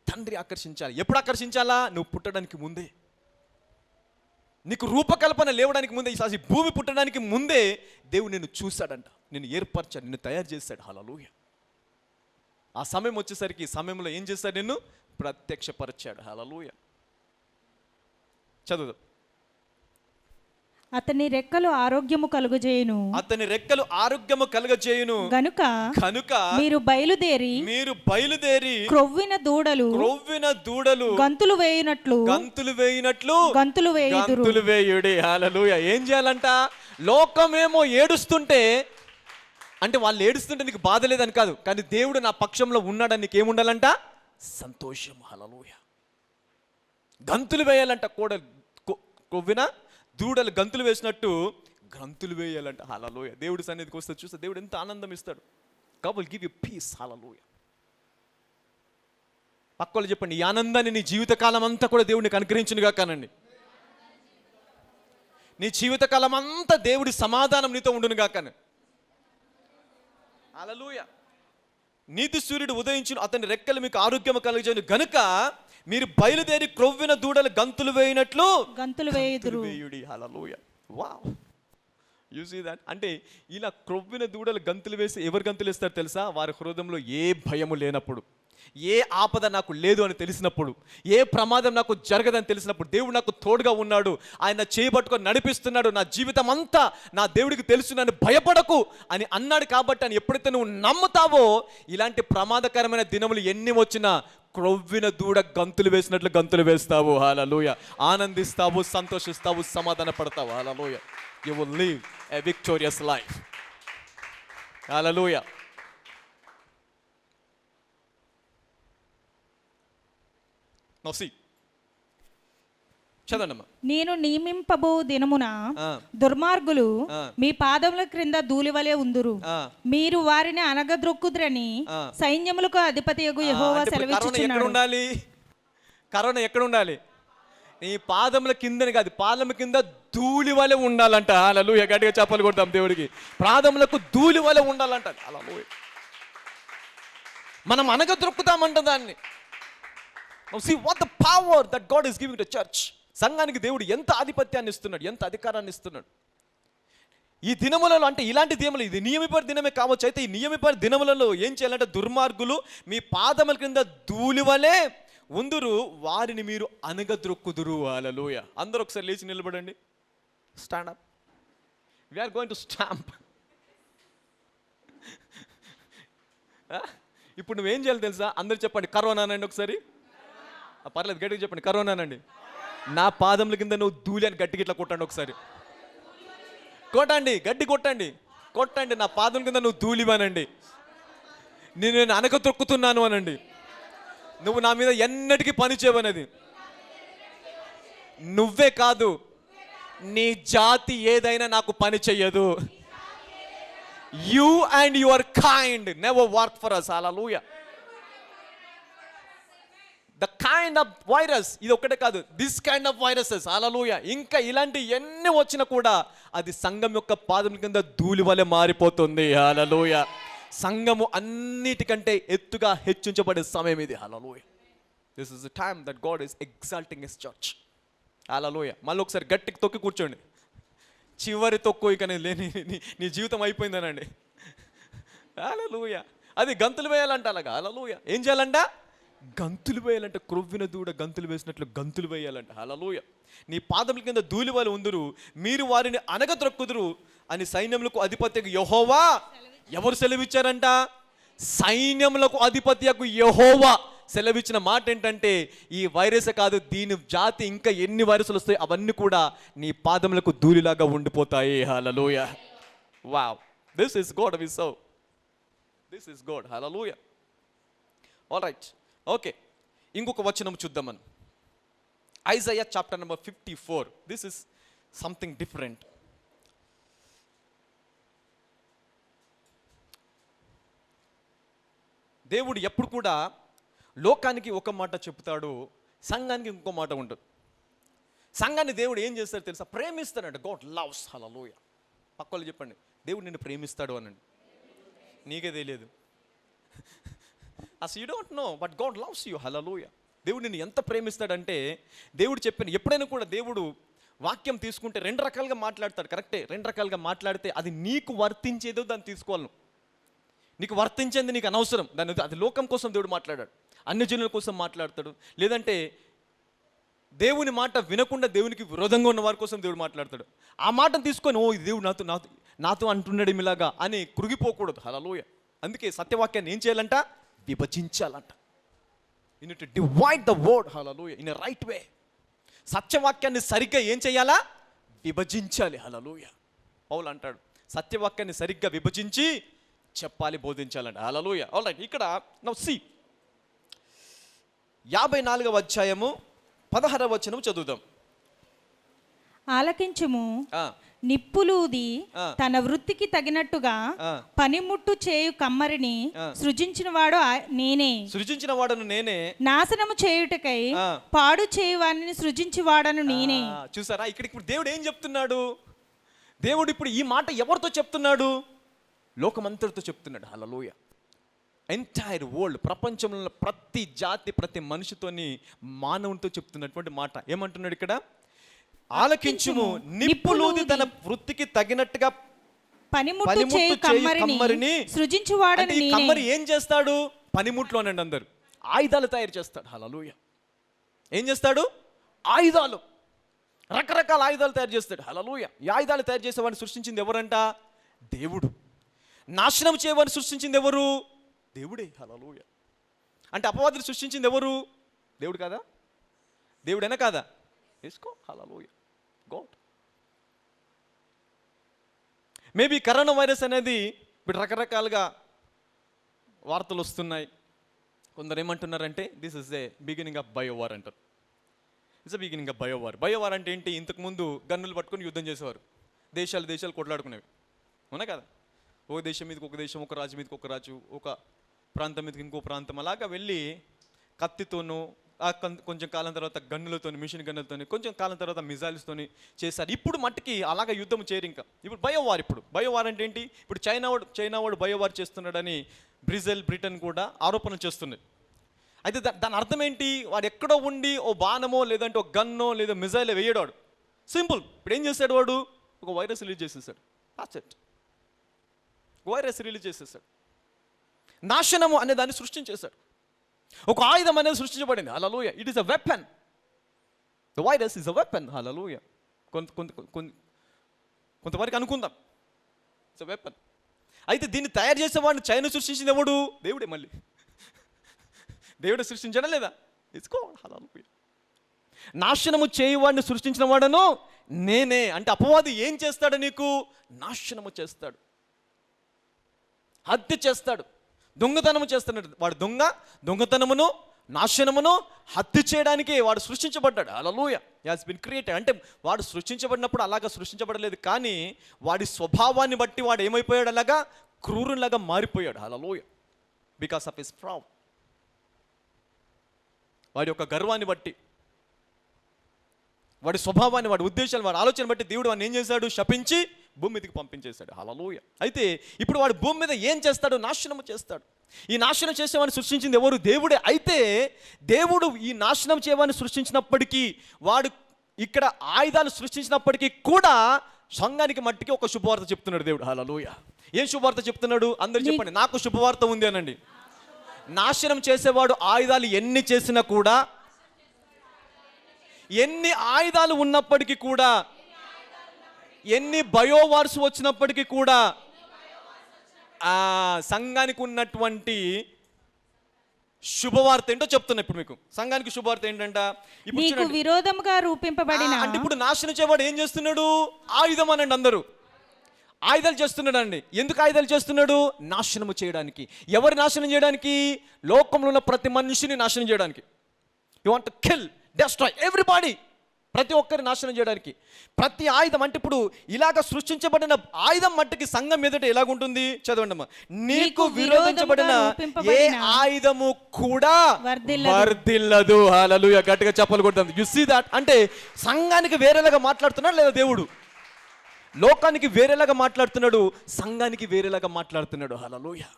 Speaker 1: తండ్రి ఆకర్షించాలి. ఎప్పుడు ఆకర్షించాలా? నువ్వు పుట్టడానికి ముందే, నీకు రూపకల్పన లేవడానికి ముందే, ఈ భూమి పుట్టడానికి ముందే దేవుడు నిన్ను చూశాడంట, నిన్ను ఏర్పరచాడు, నిన్ను తయారు చేశాడు. హల్లెలూయా. ఆ సమయం వచ్చేసరికి ఈ సమయంలో ఏం చేశాడు? నిన్ను ప్రత్యక్షపరిచాడు. హల్లెలూయా. చదువు.
Speaker 2: అతని రెక్కలు ఆరోగ్యము కలుగజేయును,
Speaker 1: అతని రెక్కలు ఆరోగ్యము కలుగజేయును
Speaker 2: గనుక మీరు బయలుదేరి క్రొవ్విన దూడలు గంతులు వేయునట్లు గంతులు
Speaker 1: వేయుడి. హల్లెలూయా. ఏం చేయాలంట? లోకమేమో ఏడుస్తుంటే, అంటే వాళ్ళు ఏడుస్తుంటే నీకు బాధ లేదని కాదు, కానీ దేవుడు నా పక్షంలో ఉన్నాడని నీకు ఏముండాలంట? సంతోషం. హల్లెలూయా. గంతులు వేయాలంట. క్రొవ్విన దూడలు గంతులు వేసినట్టు గంతులు వేయాలంట. హల్లెలూయా. దేవుడి సన్నిధికి వస్తే చూస్తే దేవుడు ఎంత ఆనందం ఇస్తాడు. God will give you peace. Hallelujah. పక్కలు చెప్పండి, ఈ ఆనందాన్ని నీ జీవితకాలం అంతా కూడా దేవుడికి అనుగ్రహించునుగా కానండి. నీ జీవితకాలం అంతా దేవుడి సమాధానం నీతో ఉండునుగా కానీ. హల్లెలూయా. నీతి సూర్యుడు ఉదయించును, అతని రెక్కలు మీకు ఆరోగ్యం కలిగించును గనుక మీరు బయలుదేరి క్రొవ్విన దూడలు గంతులు వేయినట్లు
Speaker 2: గంతులు వేయుదురు.
Speaker 1: Hallelujah. Wow. You see that. అంటే ఇలా క్రొవ్విన దూడలు గంతులు వేసి ఎవరు గంతులు వేస్తారు తెలుసా? వారి హృదయంలో ఏ భయము లేనప్పుడు, ఏ ఆపద నాకు లేదు అని తెలిసినప్పుడు, ఏ ప్రమాదం నాకు జరగదని తెలిసినప్పుడు, దేవుడు నాకు తోడుగా ఉన్నాడు, ఆయన చేయబట్టుకొని నడిపిస్తున్నాడు, నా జీవితం అంతా నా దేవుడికి తెలుసు, నన్ను భయపడకు అని అన్నాడు. కాబట్టి అని ఎప్పుడైతే నువ్వు నమ్ముతావో, ఇలాంటి ప్రమాదకరమైన దినములు ఎన్ని వచ్చినా క్రొవ్విన దూడ గంతులు వేసినట్లు గంతులు వేస్తావు. హల్లెలూయా. ఆనందిస్తావు, సంతోషిస్తావు, సమాధాన పడతావు. హల్లెలూయా. You will live a victorious life. Hallelujah. Now see. చదవండమ్మా.
Speaker 2: నేను నియమింపబో దినమున దుర్మార్గులు మీ పాదముల క్రింద ధూళివలే ఉందురు, మీరు వారిని అనగద్రొక్కుదురని సైన్యములకు అధిపతియగు యెహోవా సెలవిచ్చుచున్నాడు.
Speaker 1: కరోనా ఎక్కడ ఉండాలి? నీ పాదముల కిందని కాదు, పాదముల కింద ధూళి వలె ఉండాలంట. హల్లెలూయా. గట్టిగా చప్పలు కొడతాం దేవుడికి. పాదములకు ధూళి వలె ఉండాలంట. హల్లెలూయా. మనం అనగద్రొక్కుతామంట దాన్ని. See what the power that God is giving to church. సంఘానికి దేవుడు ఎంత ఆధిపత్యాన్ని ఇస్తున్నాడు, ఎంత అధికారాన్ని ఇస్తున్నాడు. ఈ దినములలో, అంటే ఇలాంటి దినములు, ఇది నియమిపడి దినమే కావచ్చు. అయితే ఈ నియమిపడి దినములలో ఏం చేయాలంటే, దుర్మార్గులు మీ పాదముల కింద ధూళి వలె ఉందురు, వారిని మీరు అనగద్రొక్కుదురు. హల్లెలూయా. అందరూ ఒకసారి లేచి నిలబడండి. Stand up. We are going to stamp. ఇప్పుడు నువ్వేం చేయాలి తెలుసా? అందరు చెప్పండి, కరోనానండి. ఒకసారి పర్లేదు, గట్టిగా చెప్పండి, కరోనానండి. నా పాదముల కింద నువ్వు ధూళి అని గట్టిగా ఇట్లా కొట్టండి. ఒకసారి కొట్టండి, గట్టి కొట్టండి, కొట్టండి. నా పాదం కింద నువ్వు ధూళివానండి, నేను అనక తొక్కుతున్నాను అనండి. నువ్వు నా మీద ఎన్నటికీ పని చేయవనది. నువ్వే కాదు, నీ జాతి ఏదైనా నాకు పని చెయ్యదు. You and your kind never work for us. Hallelujah. The kind of virus ఇది ఒకటే కాదు, this kind of viruses. Hallelujah. ఇంకా ఇలాంటి ఎన్ని వచ్చినా కూడా అది సంఘం యొక్క పాదం కింద ధూళి వలె మారిపోతుంది. హల్లెలూయా. సంఘము అన్నిటికంటే ఎత్తుగా హెచ్చించబడే సమయం ఇది. Hallelujah. This is the time that God is exalting his church. Hallelujah. మళ్ళీ ఒకసారి గట్టికి తొక్కి కూర్చోండి. చివరి తొక్కు ఇక నీ జీవితం అయిపోయిందనండి. హల్లెలూయా. అది గంతులు వేయాలంట. అలాగా. హల్లెలూయా. ఏం చేయాలంట? గంతులు వేయాలంట. క్రొవ్విన దూడ గంతులు వేసినట్లు గంతులు వేయాలంట. హల్లెలూయా. నీ పాదముల కింద ధూళి వలె ఉందురు, మీరు వారిని అనగద్రొక్కుదురు అని సైన్యములకు అధిపతియగు యెహోవా. ఎవరు సెలవిచ్చారంట? సైన్యములకు అధిపతియగు యెహోవా సెలవిచ్చిన మాట ఏంటంటే, ఈ వైరస్ కాదు, దీని జాతి ఇంకా ఎన్ని వైరస్లు వస్తాయి అవన్నీ కూడా నీ పాదములకు ధూళిలాగా ఉండిపోతాయి. Hallelujah. Wow. This is God we serve. This is God. Hallelujah. All right. Okay, ఇంకొక వచనం చూద్దాం మనం. Isaiah chapter number 54. This is something different. దేవుడు ఎప్పుడు కూడా లోకానికి ఒక మాట చెప్తాడు, సంఘానికి ఇంకో మాట ఉంటుంది. సంఘాన్ని దేవుడు ఏం చేస్తాడు తెలుసా? ప్రేమిస్తాడంట. God loves. హల్లెలూయా. పక్కలు చెప్పండి, దేవుడు నిన్ను ప్రేమిస్తాడు అనండి. నీకే తెలియదు. అసలు you don't know but God loves you. Hallelujah. దేవుడు నిన్ను ఎంత ప్రేమిస్తాడంటే, దేవుడు చెప్పిన ఎప్పుడైనా కూడా దేవుడు వాక్యం తీసుకుంటే రెండు రకాలుగా మాట్లాడతాడు. కరెక్టే, రెండు రకాలుగా మాట్లాడితే అది నీకు వర్తించేదో దాన్ని తీసుకోవాలి. నీకు వర్తించేది నీకు అనవసరం, దాన్ని అది లోకం కోసం దేవుడు మాట్లాడాడు, అన్ని జనుల కోసం మాట్లాడతాడు. లేదంటే దేవుని మాట వినకుండా దేవునికి విరోధంగా ఉన్న వారి కోసం దేవుడు మాట్లాడతాడు. ఆ మాటను తీసుకొని, ఓ ఇది దేవుడు నాతో అంటున్నాడు ఇలాగా అని కృగిపోకూడదు. హల్లెలూయా. అందుకే సత్యవాక్యాన్ని ఏం చేయాలంట? విభజించాలంట. You need to divide the word. Hallelujah. In a right way. సత్యవాక్యాన్ని సరిగ్గా ఏం చేయాలా? విభజించాలి. హల్లెలూయా. పౌలు అంటాడు, సత్యవాక్యాన్ని సరిగ్గా విభజించి చెప్పాలి, బోధించాలంట. హల్లెలూయా. All right. ఇక్కడ నౌ సీ 54వ అధ్యాయము 16వ వచనం చదువుదాం.
Speaker 2: ఆలకించుము, నిప్పులూది
Speaker 1: ఆ.
Speaker 2: తన వృత్తికి తగినట్టుగా
Speaker 1: ఆ.
Speaker 2: పనిముట్టు చేయు కమ్మరిని
Speaker 1: ఆ.
Speaker 2: సృజించిన వాడు నేనే.
Speaker 1: సృజించిన వాడను నేనే.
Speaker 2: నాశనము చేయుటకై
Speaker 1: ఆ.
Speaker 2: పాడు చేయు వారిని సృజించి వాడను నేనే.
Speaker 1: చూసారా, ఇక్కడ ఇప్పుడు దేవుడు ఏం చెప్తున్నాడు? దేవుడు ఇప్పుడు ఈ మాట ఎవరితో చెప్తున్నాడు? లోకమంతటితో చెప్తున్నాడు. హల్లెలూయా. ఎంటైర్ వరల్డ్, ప్రపంచంలో ప్రతి జాతి ప్రతి మనిషితోని మానవునితో చెప్తున్నటువంటి మాట. ఏమంటున్నాడు ఇక్కడ? ఆలకించుము, నిప్పులూది తన వృత్తికి తగినట్టుగా
Speaker 2: పనిముట్టు చేయు కమ్మరిని సృజించి వాడను నేనే.
Speaker 1: కమ్మరి ఏం చేస్తాడు? పనిముట్లు అనండి అందరు. ఆయుధాలు తయారు చేస్తాడు. హల్లెలూయా. ఏం చేస్తాడు? ఆయుధాలు, రకరకాల ఆయుధాలు తయారు చేస్తాడు. హల్లెలూయా. ఈ ఆయుధాలు తయారు చేసేవాడిని సృష్టించింది ఎవరంట? దేవుడు. నాశనం చేయవాడిని సృష్టించింది ఎవరు? దేవుడే. హల్లెలూయా. అంటే అపవాదిని సృష్టించింది ఎవరు? దేవుడు కాదా? దేవుడైనా కాదా? వేసుకో. Hallelujah. God. Maybe corona virus అనేది ఇప్పుడు రకరకాలుగా వార్తలు వస్తున్నాయి. కొందరు ఏమంటున్నారంటే this is a beginning of biowar అంటారు. It's beginning of biowar. Biowar అంటే ఏంటి? ఇంతకుముందు గన్నులు పట్టుకొని యుద్ధం చేసేవారు. దేశాలు కొట్లాడుకునేవి. అవునా కదా? ఒక దేశం మీదకి ఒక దేశం, ఒక రాజు మీదకి ఒక రాజు, ఒక ప్రాంతం మీదకి ఇంకో ప్రాంతం, అలాగా వెళ్ళి కత్తితోనూ, కొంచెం కాలం తర్వాత గన్నులతోని, మిషన్ గన్నులతోని, కొంచెం కాలం తర్వాత మిజైల్స్తోని చేశారు. ఇప్పుడు మట్టికి అలాగా యుద్ధం చేయరు ఇంకా. ఇప్పుడు బయోవార్. ఇప్పుడు బయోవార్ అంటే ఏంటి? ఇప్పుడు చైనా వాడు బయోవార్ చేస్తున్నాడని బ్రిటన్ కూడా ఆరోపణ చేస్తున్నాయి. అయితే దాని అర్థం ఏంటి? వాడు ఎక్కడో ఉండి ఓ బాణమో లేదంటే ఒక గన్నో లేదా మిజైల్ వేయడాడు. సింపుల్. ఇప్పుడు ఏం చేశాడు వాడు? ఒక వైరస్ రిలీజ్ చేసేసాడు. వైరస్ రిలీజ్ చేసేసాడు. నాశనము అనే దాన్ని సృష్టించేశాడు. ఒక ఆయుధం అనేది సృష్టించబడింది. Hallelujah. It is a weapon. The virus is a weapon. Hallelujah. కొంతవరకు అనుకుందాం, ఇట్స్ అ వెపన్. అయితే దీన్ని తయారు చేసేవాడిని చైనా సృష్టించింది ఎవడు? దేవుడే. మళ్ళీ దేవుడే సృష్టించడం లేదా? ఇచ్చుకోవాలి. హల్లెలూయా. నాశనము చేయవాడిని సృష్టించిన వాడను నేనే. అంటే అపవాది ఏం చేస్తాడు? నీకు నాశనము చేస్తాడు, హత్య చేస్తాడు, దొంగతనము చేస్తున్నాడు. వాడు దొంగతనమును, నాశనమును, హత్య చేయడానికి వాడు సృష్టించబడ్డాడు. Hallelujah. He has been created. అంటే వాడు సృష్టించబడినప్పుడు అలాగా సృష్టించబడలేదు, కానీ వాడి స్వభావాన్ని బట్టి వాడు ఏమైపోయాడు? అలాగా క్రూరులాగా మారిపోయాడు. Hallelujah. Because of his proud. వాడి యొక్క గర్వాన్ని బట్టి, వాడి స్వభావాన్ని, వాడి ఉద్దేశాలు, వాడి ఆలోచన బట్టి దేవుడు వాడిని ఏం చేశాడు? శపించి భూమి మీదకి పంపించేశాడు. హల్లెలూయా. అయితే ఇప్పుడు వాడు భూమి మీద ఏం చేస్తాడు? నాశనము చేస్తాడు. ఈ నాశనం చేసేవాడిని సృష్టించింది ఎవరు? దేవుడే. అయితే దేవుడు ఈ నాశనం చేయవాడిని సృష్టించినప్పటికీ, వాడు ఇక్కడ ఆయుధాలు సృష్టించినప్పటికీ కూడా సంఘానికి మట్టికి ఒక శుభవార్త చెప్తున్నాడు దేవుడు. హల్లెలూయా. ఏం శుభవార్త చెప్తున్నాడు? అందరూ చెప్పండి. నాకు శుభవార్త ఉంది అనండి. నాశనం చేసేవాడు ఆయుధాలు ఎన్ని చేసినా కూడా, ఎన్ని ఆయుధాలు ఉన్నప్పటికీ కూడా, ఎన్ని బయోవార్స్ వచ్చినప్పటికీ కూడా, ఆ సంఘానికి ఉన్నటువంటి శుభవార్త ఏంటో చెప్తున్నా ఇప్పుడు మీకు. సంఘానికి శుభవార్త ఏంటంట?
Speaker 2: ఇప్పుడు విరోధముగా రూపింపబడిన,
Speaker 1: అంటే ఇప్పుడు నాశనం చేయవాడు ఏం చేస్తున్నాడు? ఆయుధం అనండి అందరూ. ఆయుధాలు చేస్తున్నాడు అండి. ఎందుకు ఆయుధాలు చేస్తున్నాడు? నాశనము చేయడానికి. ఎవరు నాశనం చేయడానికి? లోకంలో ఉన్న ప్రతి మనిషిని నాశనం చేయడానికి. You want to kill, destroy everybody. ప్రతి ఒక్కరి నాశనం చేయడానికి. ప్రతి ఆయుధం అంటే ఇప్పుడు ఇలాగ సృష్టించబడిన ఆయుధం మట్టికి సంఘం ఎదుట ఎలాగుంటుంది? చదవండి అమ్మా. నీకు విరోధించబడిన ఏ ఆయుధము కూడా వర్ధిల్లదు. హల్లెలూయా. గట్టిగా చెప్పలు కొడతాం. You see that? అంటే సంఘానికి వేరేలాగా మాట్లాడుతున్నాడు లేదా దేవుడు? లోకానికి వేరేలాగా మాట్లాడుతున్నాడు, సంఘానికి వేరేలాగా మాట్లాడుతున్నాడు. హల్లెలూయా.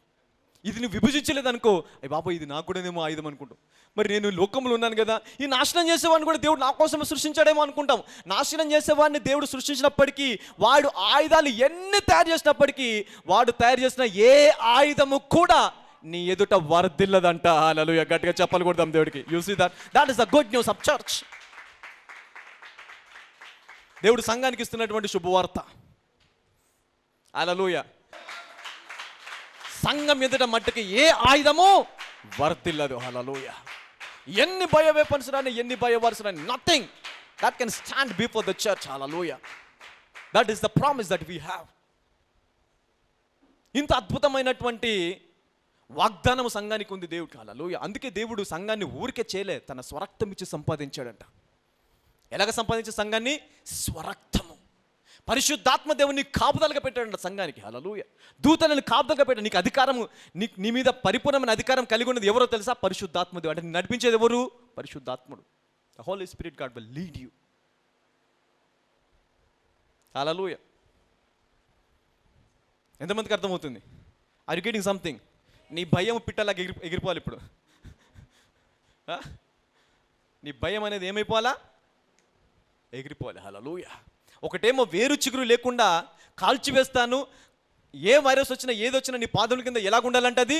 Speaker 1: ఇది నువ్వు విభజించలేదు అనుకో, అయ్య బాబా ఇది నాకు కూడానేమో ఆయుధం అనుకుంటాం. మరి నేను లోకంలో ఉన్నాను కదా, ఈ నాశనం చేసేవాడిని కూడా దేవుడు నా కోసం సృష్టించాడేమో అనుకుంటాం. నాశనం చేసేవాడిని దేవుడు సృష్టించినప్పటికీ, వాడు ఆయుధాలు ఎన్ని తయారు చేసినప్పటికీ, వాడు తయారు చేసిన ఏ ఆయుధము కూడా నీ ఎదుట వర్ధిల్లదంట. హల్లెలూయా. గట్టిగా చెప్పలు కొడదాం దేవుడికి. You see that? That is the good news of church. దేవుడు సంఘానికి ఇస్తున్నటువంటి శుభవార్త. హల్లెలూయా. సంఘం ఎదుట మట్టుకి ఏ ఆయుధము వర్ధిల్లదు. హల్లెలూయా. ఎన్ని బయో వెపన్స్ రాని, ఎన్ని బయో వార్స్ రాని, nothing that can stand before the church. Hallelujah. That is the promise that we have. ఇంత అద్భుతమైనటువంటి వాగ్దానం సంఘానికి ఉంది దేవుడికి. హల్లెలూయా. అందుకే దేవుడు సంఘాన్ని ఊరికే చేయలే, తన స్వరక్తం ఇచ్చి సంపాదించాడంట. ఎలాగ సంపాదించే సంఘాన్ని? స్వరక్తము. పరిశుద్ధాత్మ దేవుని కాపుదలగా పెట్టాడంట సంఘానికి. హల్లెలూయా. దూతలను కాపుదలగా పెట్టాడు. నీకు అధికారము, నీ మీద పరిపూర్ణమైన అధికారం కలిగి ఉన్నది ఎవరో తెలుసా? పరిశుద్ధాత్మ దేవుడు. అంటే నడిపించేది ఎవరు? పరిశుద్ధాత్ముడు. The holy spirit God will lead you. Hallelujah. ఎంతమందికి అర్థమవుతుంది? Are you getting something? నీ భయం పిట్టలాగా ఎగిరిపోవాలి ఇప్పుడు. నీ భయం అనేది ఏమైపోవాలా? ఎగిరిపోవాలి. హల్లెలూయా. ఒకటేమో వేరు చిగురు లేకుండా కాల్చివేస్తాను, ఏ వైరస్ వచ్చినా ఏదొచ్చినా నీ పాదముల కింద ఎలాగ ఉండాలంటే అది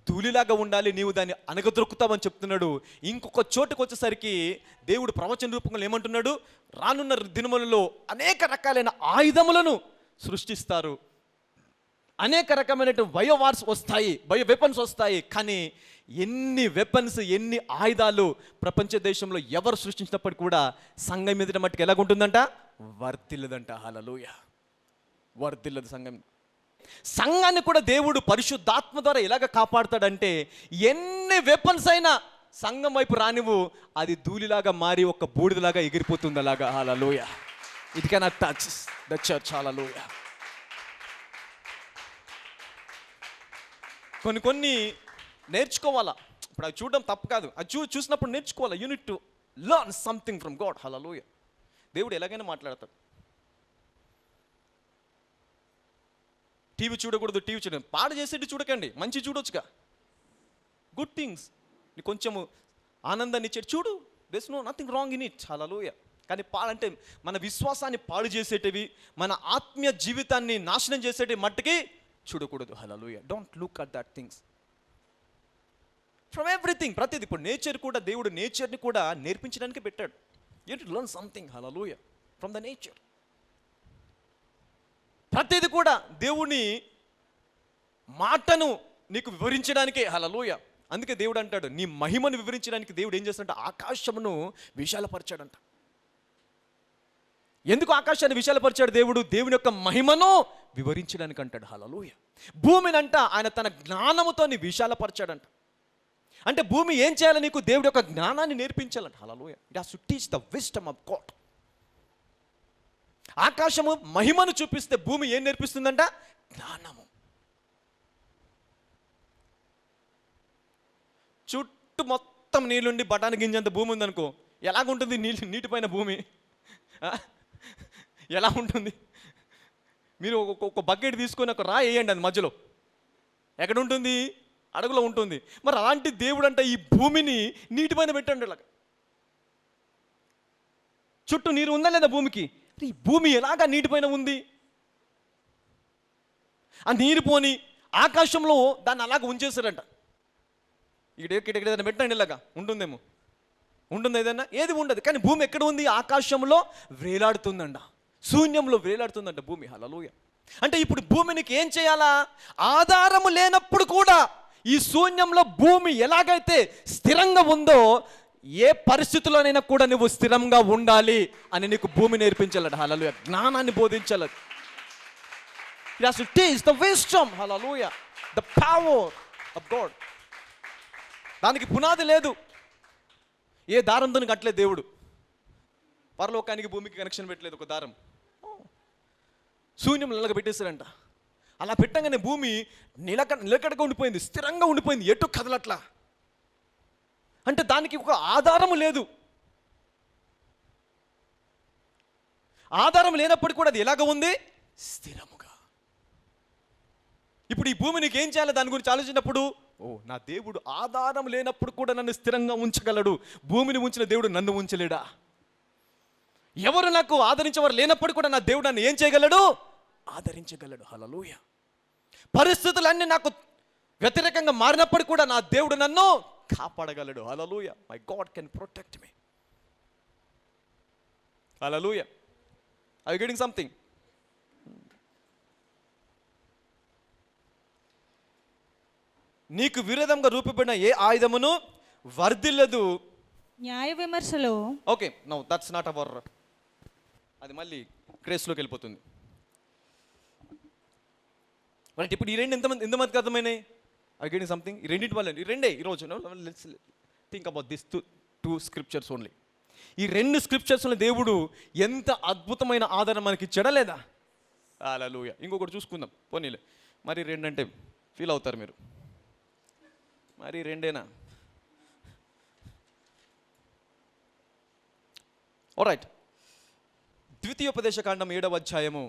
Speaker 1: ధూళిలాగా ఉండాలి, నీవు దాన్ని అనగదొరుకుతావని చెప్తున్నాడు. ఇంకొక చోటుకు వచ్చేసరికి దేవుడు ప్రవచన రూపంలో ఏమంటున్నాడు? రానున్న దినములలో అనేక రకాలైన ఆయుధములను సృష్టిస్తారు, అనేక రకమైన బయోవార్స్ వస్తాయి, బయో వెపన్స్ వస్తాయి. కానీ ఎన్ని వెపన్స్, ఎన్ని ఆయుధాలు ప్రపంచ దేశంలో ఎవరు సృష్టించినప్పటికీ కూడా సంఘం మీద మట్టుకు ఎలాగుంటుందంట? వర్ధిల్లదంట. హల్లెలూయా. వర్ధిల్లదు సంఘం. సంఘాన్ని కూడా దేవుడు పరిశుద్ధాత్మ ద్వారా ఎలాగ కాపాడుతాడంటే, ఎన్ని వెపన్స్ అయినా సంఘం వైపు రానివ్వు, అది ధూళిలాగా మారి ఒక బూడిదలాగా ఎగిరిపోతుంది అలాగా. Hallelujah. It cannot touch the church. Hallelujah. కొన్ని నేర్చుకోవాలా. ఇప్పుడు అది చూడడం తప్పు కాదు, అది చూసినప్పుడు నేర్చుకోవాలా. You need to learn something from God. Hallelujah. దేవుడు ఎలాగైనా మాట్లాడతాడు. టీవీ చూడకూడదు, టీవీ చూడండి, పాడు చేసేటి చూడకండి, మంచి చూడొచ్చుగా. గుడ్ థింగ్స్ నీకు కొంచెము ఆనందాన్ని ఇచ్చేటి చూడు. There's no nothing wrong in it. Hallelujah. కానీ అంటే మన విశ్వాసాన్ని పాడు చేసేటివి, మన ఆత్మీయ జీవితాన్ని నాశనం చేసేటివి మట్టుకి చూడకూడదు. Hallelujah. Don't look at that things from everything. ప్రతిదీ. ఇప్పుడు నేచర్ కూడా, దేవుడు నేచర్ని కూడా నేర్పించడానికి పెట్టాడు. You to learn something. Hallelujah. From the nature. ప్రతిదీ కూడా దేవుని మాటను నీకు వివరించడానికే. హల్లెలూయా. అందుకే దేవుడు అంటాడు, నీ మహిమను వివరించడానికి దేవుడు ఏం చేస్తాడంటే ఆకాశమును విశాలపరిచాడంట. ఎందుకు ఆకాశాన్ని విశాలపరిచాడు దేవుడు? దేవుని యొక్క మహిమను వివరించడానికి అంటాడు. హల్లెలూయా. భూమిని అంట ఆయన తన జ్ఞానముతో విశాలపరిచాడంట. అంటే భూమి ఏం చేయాలి? నీకు దేవుడి యొక్క జ్ఞానాన్ని నేర్పించాలంట. Hallelujah. It has to teach the wisdom of God. ఆకాశము మహిమను చూపిస్తే భూమి ఏం నేర్పిస్తుందంట? జ్ఞానము. చుట్టూ మొత్తం నీళ్ళుండి బఠాని గింజంత భూమి ఉందనుకో, ఎలాగుంటుంది నీటిపైన భూమి? ఎలా ఉంటుంది? మీరు ఒక బకెట్ తీసుకొని ఒక రాయి వేయండి, అది మధ్యలో ఎక్కడ ఉంటుంది? అడుగులో ఉంటుంది. మరి అలాంటి దేవుడు అంటే ఈ భూమిని నీటిపైన పెట్టండి. ఇలాగ చుట్టూ నీరు ఉందా లేదా భూమికి? ఈ భూమి ఎలాగా నీటిపైన ఉంది? ఆ నీరు పోని ఆకాశంలో దాన్ని అలాగ ఉంచేసారంట. ఇక్కడ ఏదైనా పెట్టండి, ఇలాగా ఉంటుందేమో. ఉంటుంది ఏదైనా? ఏది ఉండదు. కానీ భూమి ఎక్కడ ఉంది? ఆకాశంలో వేలాడుతుందంట, శూన్యంలో వేలాడుతుందంట భూమి. హల్లెలూయా. అంటే ఇప్పుడు భూమి నీకు ఏం చేయాలా? ఆధారము లేనప్పుడు కూడా ఈ శూన్యంలో భూమి ఎలాగైతే స్థిరంగా ఉందో, ఏ పరిస్థితుల్లోనైనా కూడా నువ్వు స్థిరంగా ఉండాలి అని నీకు భూమి నేర్పించాలట. హల్లెలూయా. జ్ఞానాన్ని బోధించాలి. It has to teach the wisdom. Hallelujah. The power of God. దానికి పునాది లేదు. ఏ దారంతో కట్టలేదు దేవుడు. పరలోకానికి భూమికి కనెక్షన్ పెట్టలేదు ఒక దారం. శూన్యం నిలక పెట్టేశారంట. అలా పెట్టగానే భూమి నిలకడగా ఉండిపోయింది, స్థిరంగా ఉండిపోయింది, ఎటు కదలట్లా. అంటే దానికి ఒక ఆధారము లేదు. ఆధారం లేనప్పుడు కూడా అది ఎలాగ ఉంది? స్థిరముగా. ఇప్పుడు ఈ భూమి నీకు ఏం చేయాలి? దాని గురించి ఆలోచించినప్పుడు, నా దేవుడు ఆధారం లేనప్పుడు కూడా నన్ను స్థిరంగా ఉంచగలడు. భూమిని ఉంచిన దేవుడు నన్ను ఉంచలేడా? ఎవరు నాకు ఆదరించేవారు లేనప్పుడు కూడా నా దేవుడు నన్ను ఏం చేయగలడు? ఆదరించగలడు. హల్లెలూయా. పరిస్థితులన్నీ నాకు వ్యతిరేకంగా మారినప్పుడు కూడా నా దేవుడు నన్ను కాపాడగలడు. Hallelujah. My God can protect me. Hallelujah. Are you getting something? నీకు విరోధంగా రూపబడిన ఏ ఆయుధమును వర్ధిల్లదు.
Speaker 2: న్యాయ విమర్శలో. Okay,
Speaker 1: no that's not our. అది మళ్ళీ క్రేస్లోకి వెళ్ళిపోతుంది. అంటే ఇప్పుడు ఈ రెండు ఎంతమందికి అర్థమైనాయి? I getting something? ఈ రెండింటి వల్ల, ఈ రెండే ఈరోజు. Let's think about this two scriptures only. ఈ 2 స్క్రిప్చర్స్లో దేవుడు ఎంత అద్భుతమైన ఆదరణ మనకి ఇచ్చాడా లేదా? హల్లెలూయా. ఇంకొకటి చూసుకుందాం పోనీలే. మరి 2 అంటే ఫీల్ అవుతారు మీరు, మరి 2ఏనా? ఆల్రైట్. ద్వితీయోపదేశకాండం 7వ అధ్యాయము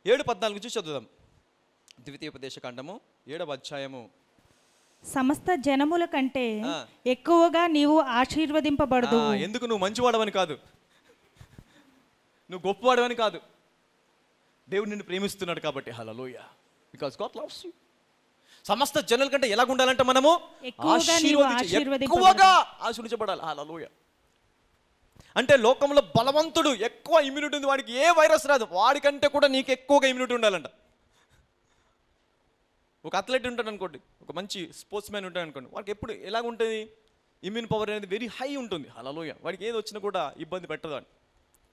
Speaker 1: 7:14 నుంచి చదువుదాం. ద్వితీయోపదేశకాండము 7వ అధ్యాయము.
Speaker 2: సమస్త జనముల కంటే ఎక్కువగా నీవు ఆశీర్వదింపబడదు.
Speaker 1: ఎందుకు? నువ్వు మంచివాడవని కాదు, నువ్వు గొప్పవాడవని కాదు, దేవుడు నిన్ను ప్రేమిస్తున్నాడు కాబట్టి. Hallelujah. Because God loves you. సమస్త జనుల కంటే ఎలాగ ఉండాలంటే మనము ఎక్కువగా ఆశీర్వదించబడాలి. హల్లెలూయా. అంటే లోకంలో బలవంతుడు ఎక్కువ ఇమ్యూనిటీ ఉంది, వాడికి ఏ వైరస్ రాదు, వాడికంటే కూడా నీకు ఎక్కువగా ఇమ్యూనిటీ ఉండాలంట. ఒక అథ్లెట్ ఉంటాడు అనుకోండి, ఒక మంచి స్పోర్ట్స్ మ్యాన్ ఉంటాడు అనుకోండి, వాడికి ఎప్పుడు ఎలాగ ఉంటుంది? ఇమ్యూన్ పవర్ అనేది వెరీ హై ఉంటుంది. హల్లెలూయా. వాడికి ఏది వచ్చినా కూడా ఇబ్బంది పెట్టదు,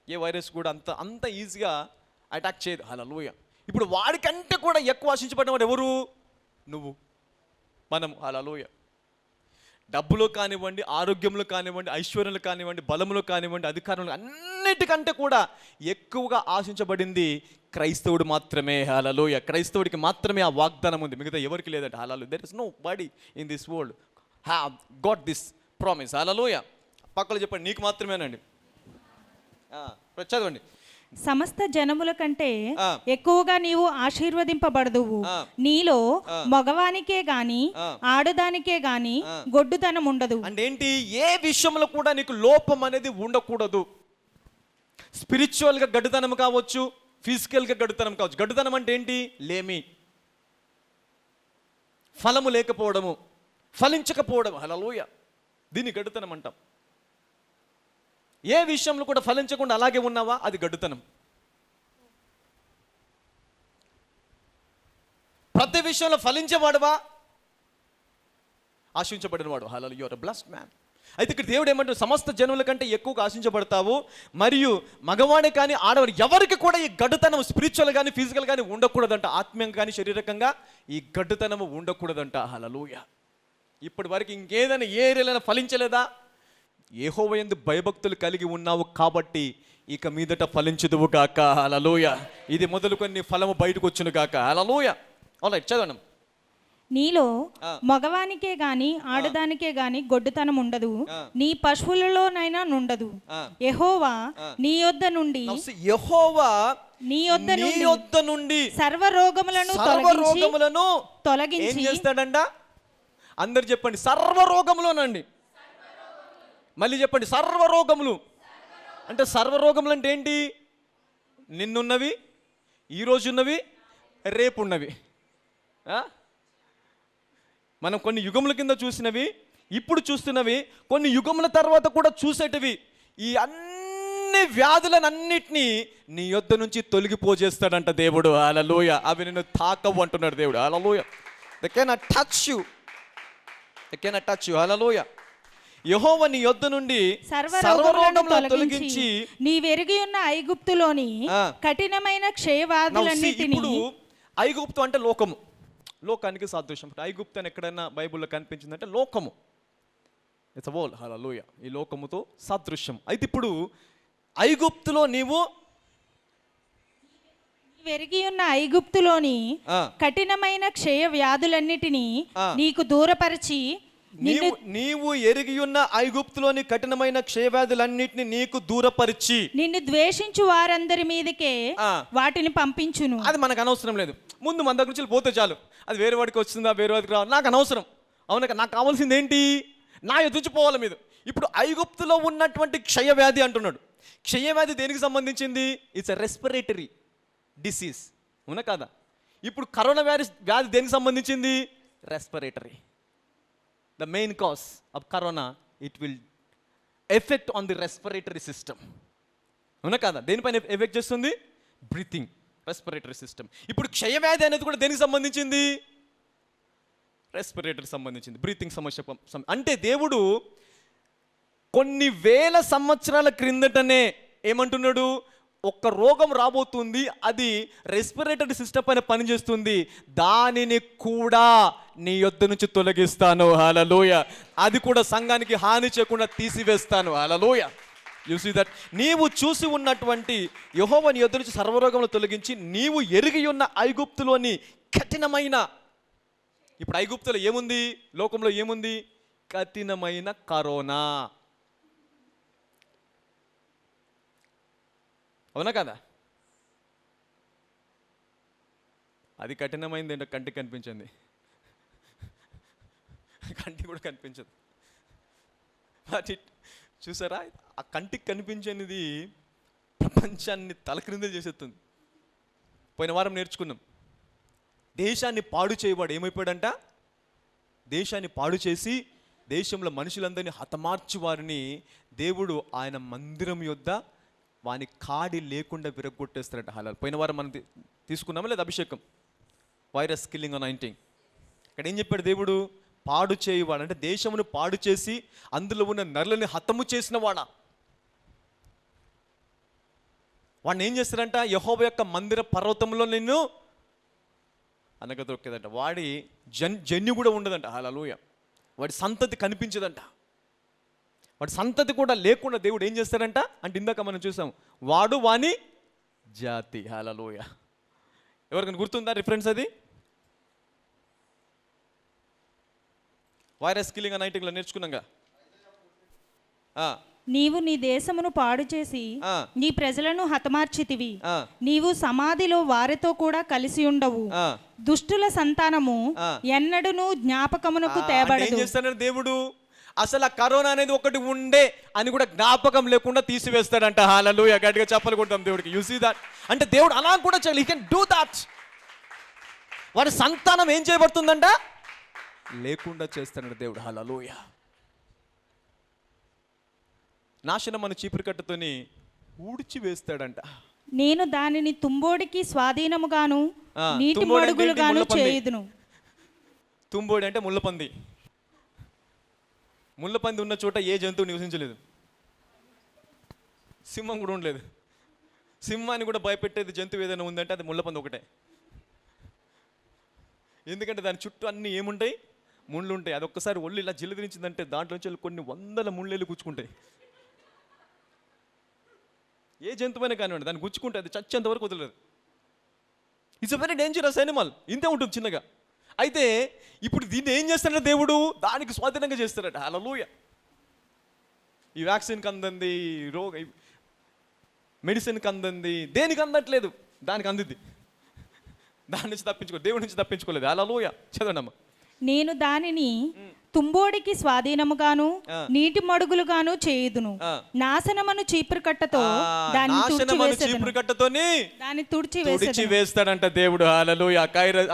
Speaker 1: ఏ వైరస్ కూడా అంత ఈజీగా అటాక్ చేయదు. హల్లెలూయా. ఇప్పుడు వాడికంటే కూడా ఎక్కువ ఆశించబడిన వాడు ఎవరు? నువ్వు, మనం. హల్లెలూయా. డబ్బులో కానివ్వండి, ఆరోగ్యంలో కానివ్వండి, ఐశ్వర్యంలో కానివ్వండి, బలంలో కానివ్వండి, అధికారంలో, అన్నిటికంటే కూడా ఎక్కువగా ఆశించబడింది క్రైస్తవుడు మాత్రమే. హల్లెలూయా. క్రైస్తవుడికి మాత్రమే ఆ వాగ్దానం ఉంది, మిగతా ఎవరికి లేదంట. Hallelujah. There is no body in this world have got this promise. Hallelujah. పక్కలో చెప్పండి, నీకు మాత్రమేనండి. చదవండి.
Speaker 2: సమస్త జనముల కంటే ఎక్కువగా నీవు ఆశీర్వదింపబడదువు. నీలో మగవానికే గాని ఆడదానికే గాని గొడ్డుతనం ఉండదు.
Speaker 1: అంటే ఏంటి? ఏ విషయంలో కూడా నీకు లోపం అనేది ఉండకూడదు. స్పిరిచువల్గా గడ్డుతనం కావచ్చు, ఫిజికల్గా గడ్డుతనం కావచ్చు. గడ్డుతనం అంటే ఏంటి? లేమి, ఫలము లేకపోవడము, ఫలించకపోవడం. హల్లెలూయా. దీన్ని గడ్డుతనం అంటాం. ఏ విషయంలో కూడా ఫలించకుండా అలాగే ఉన్నావా, అది గడ్డుతనం. ప్రతి విషయంలో ఫలించేవాడువా, ఆశించబడినవాడు. Hallelujah. You are a blessed man. అయితే ఇక్కడ దేవుడు ఏమంటాడు? సమస్త జనుల కంటే ఎక్కువగా ఆశించబడతావు, మరియు మగవాడే కానీ ఆడవాడు ఎవరికి కూడా ఈ గడ్డుతనం స్పిరిచువల్ కానీ ఫిజికల్ కానీ ఉండకూడదంట. ఆత్మీయంగా కానీ శారీరకంగా ఈ గడ్డుతనము ఉండకూడదంట. హల్లెలూయా. ఇప్పటి వరకు ఇంకేదైనా ఏ ఏరియాలైనా ఫలించలేదా? యెహోవా యందు భయభక్తులు కలిగి ఉన్నావు కాబట్టి ఇక మీదట ఫలించుదువు గాక. హల్లెలూయా. ఇది మొదలుకొని ఫలము బయటకు వచ్చును గాక. హల్లెలూయా. ఆల్రైట్, చదవండి.
Speaker 2: నీలో మగవానికే గాని ఆడదానికే గాని గొడ్డుతనం ఉండదు, నీ పశువులలోనైనా నుండదు. యెహోవా నీ యొద్ద నుండి
Speaker 1: నీ యొద్ద నుండి
Speaker 2: సర్వ రోగములను తొలగించి
Speaker 1: ఏం చేస్తాడంట? అందరు చెప్పండి, సర్వ రోగములోనండి. మళ్ళీ చెప్పండి, సర్వరోగములు. అంటే సర్వరోగములు అంటే ఏంటి? నిన్నున్నవి, ఈరోజున్నవి, రేపున్నవి. మనం కొన్ని యుగముల కింద చూసినవి, ఇప్పుడు చూస్తున్నవి, కొన్ని యుగముల తర్వాత కూడా చూసేటివి. ఈ అన్ని వ్యాధులనన్నిటినీ నీ యొద్ద నుంచి తొలగిపోజేస్తాడంట దేవుడు. హల్లెలూయా. అవి నిన్ను తాకవు అంటున్నాడు దేవుడు. హల్లెలూయా. They cannot touch you. They cannot touch you. హల్లెలూయా. యెహోవా నీ యొద్ద నుండి సర్వరోగములను తొలగించి
Speaker 2: నీవెరిగి ఉన్న ఐగుప్తులోని కఠినమైన క్షయవ్యాధులన్నిటిని.
Speaker 1: ఇప్పుడు ఐగుప్తు అంటే లోకము, లోకానికి సాదృశ్యం. ఐగుప్తు అని ఎక్కడైనా బైబిల్లో కనిపించిందంటే లోకము, ఇట్స్ వరల్డ్. హల్లెలూయా. ఈ లోకముతో సాదృశ్యం. అయితే ఇప్పుడు ఐగుప్తులో నీవు
Speaker 2: వెరిగి ఉన్న ఐగుప్తులోని కఠినమైన క్షయ వ్యాధులన్నిటినీ నీకు దూరపరిచి,
Speaker 1: నీవు ఎరిగి ఉన్న ఐగుప్తులోని కఠినమైన క్షయవ్యాధులన్నిటిని నీకు దూరపరిచి
Speaker 2: నిన్ను ద్వేషించు వారందరి మీదకే వాటిని పంపించును.
Speaker 1: అది మనకు అనవసరం లేదు. ముందు మన దగ్గర నుంచి పోతే చాలు. అది వేరే వాడికి వస్తుందా, వేరే వాడికి రావాలి, నాకు అనవసరం. అవునా? నాకు కావాల్సింది ఏంటి? నా ఎదుర్చిపోవాలి మీద. ఇప్పుడు ఐగుప్తులో ఉన్నటువంటి క్షయవ్యాధి అంటున్నాడు. క్షయవ్యాధి దేనికి సంబంధించింది? ఇట్స్ ఎ రెస్పిరేటరీ డిసీజ్, అవునా కాదా? ఇప్పుడు కరోనా వ్యాధి దేనికి సంబంధించింది? Respiratory. The main cause of corona, it will affect on the respiratory system. అవునా కదా? దేనిపైన ఎఫెక్ట్ చేస్తుంది? Breathing, respiratory system. ఇప్పుడు క్షయవ్యాధి అనేది కూడా దేనికి సంబంధించింది? రెస్పిరేటరీ సంబంధించింది, బ్రీతింగ్ సమస్య. అంటే దేవుడు కొన్ని వేల సంవత్సరాల క్రిందటనే ఏమంటున్నాడు? ఒక్క రోగం రాబోతుంది, అది రెస్పిరేటరీ సిస్టమ్ పైన పనిచేస్తుంది, దానిని కూడా నీ యొద్ద నుంచి తొలగిస్తాను. హల్లెలూయా. అది కూడా సంఘానికి హాని చేయకుండా తీసివేస్తాను. హల్లెలూయా. You see that. నీవు చూసి ఉన్నటువంటి యెహోవా నీ యొద్ద నుంచి సర్వరోగములు తొలగించి నీవు ఎరిగి ఉన్న ఐగుప్తులోని కఠినమైన, ఇప్పుడు ఐగుప్తులో ఏముంది, లోకంలో ఏముంది? కఠినమైన కరోనా. అవునా కదా? అది కఠినమైంది ఏంటో కంటికి కనిపించింది, కంటికి కూడా కనిపించదు. అది చూసారా, ఆ కంటికి కనిపించనిది ప్రపంచాన్ని తలక్రిందులు చేసేస్తుంది. పోయిన వారం నేర్చుకున్నాం, దేశాన్ని పాడు చేయవాడు ఏమైపోయాడంట? దేశాన్ని పాడు చేసి దేశంలో మనుషులందరినీ హతమార్చి వారిని దేవుడు ఆయన మందిరం యొద్ద వాని కాడి లేకుండా విరగొట్టేస్తారంట. హలాల్. పోయిన వారం మనం తీసుకున్నామా లేదా అభిషేకం, వైరస్ కిల్లింగ్ అనాయింటింగ్. ఇక్కడ ఏం చెప్పాడు దేవుడు? పాడు చేయవాడు అంటే దేశమును పాడు చేసి అందులో ఉన్న నరులని హతము చేసిన వాడా. వాడిని ఏం చేస్తారంట? యెహోవా యొక్క మందిర పర్వతంలో నిన్ను అనగా దొరికేదంట. వాడి జన్యు కూడా ఉండదంట. హల్లెలూయా. వాడి సంతతి కనిపించదంట. వాడి సంతతి కూడా లేకుండా దేవుడు ఏం చేస్తాడంట అంటే, ఇందాక మనం చూసాం, వాడు వాని జాతి. హల్లెలూయా. ఎవరికైనా గుర్తుందా రిఫరెన్స్ అది? వైరస్ కిల్లింగ్ అనాయింటింగ్లో నేర్చుకున్నాగా.
Speaker 2: నీవు నీ దేశమును పాడు చేసి నీ ప్రజలను హతమార్చితివి. నీవు సమాధిలో వారితో కూడా కలిసి ఉండవు. దుష్టుల సంతానము ఎన్నడూను జ్ఞాపకమునకు తేబడదు.
Speaker 1: ఏం చేస్తాడు దేవుడు? అసలు ఆ కరోనా అనేది ఒకటి ఉండే అని కూడా జ్ఞాపకం లేకుండా తీసివేస్తాడంట. హల్లెలూయా. గట్టిగా చెప్పలు కొడతాం దేవుడికి. You see that. అంటే దేవుడు అలా కూడా చేయాలి. He can do that. వారి సంతానం ఏం చేయబడుతుందంట? లేకుండా చేస్తాడు దేవుడు. హల్లెలూయా. నాశనం మన చీపురు కట్టతోని ఊడ్చి వేస్తాడంట.
Speaker 2: నేను దానిని తుంబోడికి స్వాధీనముగాను నీటి మడుగులుగాను చేయుదును.
Speaker 1: తుంబోడి అంటే ముళ్ళపంది. ముళ్ళపంది ఉన్న చోట ఏ జంతువు నివసించలేదు. సింహం కూడా ఉండలేదు. సింహాన్ని కూడా భయపెట్టేది జంతువు ఏదైనా ఉందంటే అది ముళ్ళపంది ఒకటే. ఎందుకంటే దాని చుట్టూ అన్నీ ఏముంటాయి? ముళ్ళు ఉంటాయి. అది ఒక్కసారి ఒళ్ళు ఇలా జిల్లుదిరించిందంటే దాంట్లో నుంచి కొన్ని వందల ముళ్ళేళ్ళు గుచ్చుకుంటాయి. ఏ జంతువైనా కానివ్వండి, దాన్ని గుచ్చుకుంటే అది చచ్చేంత వరకు వదలలేదు. It's a very dangerous animal. ఇంతే ఉంటుంది చిన్నగా. అయితే ఇప్పుడు దీన్ని ఏం చేస్తాడంటే దేవుడు దానికి స్వాధీనంగా చేస్తాడట. హల్లెలూయా. ఈ వ్యాక్సిన్కి అందంది, మెడిసిన్కి అందంది, దేనికి అందట్లేదు, దానికి అందింది. దాని నుంచి తప్పించుకో, దేవుడి నుంచి తప్పించుకోలేదు. హల్లెలూయా. చదవండి అమ్మ.
Speaker 2: నేను దానిని తుంబోడికి స్వాధీనముగాను నీటి మడుగులుగాను చేయుదును. నాశనమను చీపురు కట్టతో దాన్ని తుడిచి
Speaker 1: వేస్తాడంట దేవుడు. హల్లెలూయా.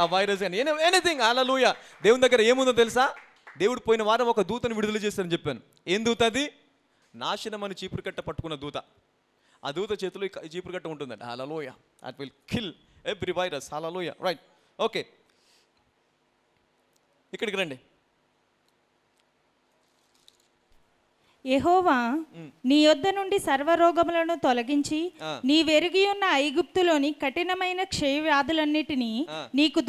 Speaker 1: ఆ వైరస్ ఎనీథింగ్. హల్లెలూయా. దేవుని దగ్గర ఏముందో తెలుసా? దేవుడు పోయిన వారం ఒక దూతను విడుదల చేస్తారని చెప్పాను. ఏం దూత అది? నాశనమని చీపురు కట్ట పట్టుకున్న దూత. ఆ దూత చేతిలో ఈ చీపురు కట్ట ఉంటుందంట. Hallelujah. That will kill every virus. Hallelujah. Right. Okay, ఇక్కడికి రండి.
Speaker 2: యెహోవా నీ యొద్ద నుండి సర్వరోగములను తొలగించి నీ వెరిగి ఉన్న ఐగుప్తులోని కఠినమైన క్షయ వ్యాధులన్నిటినీ నీకు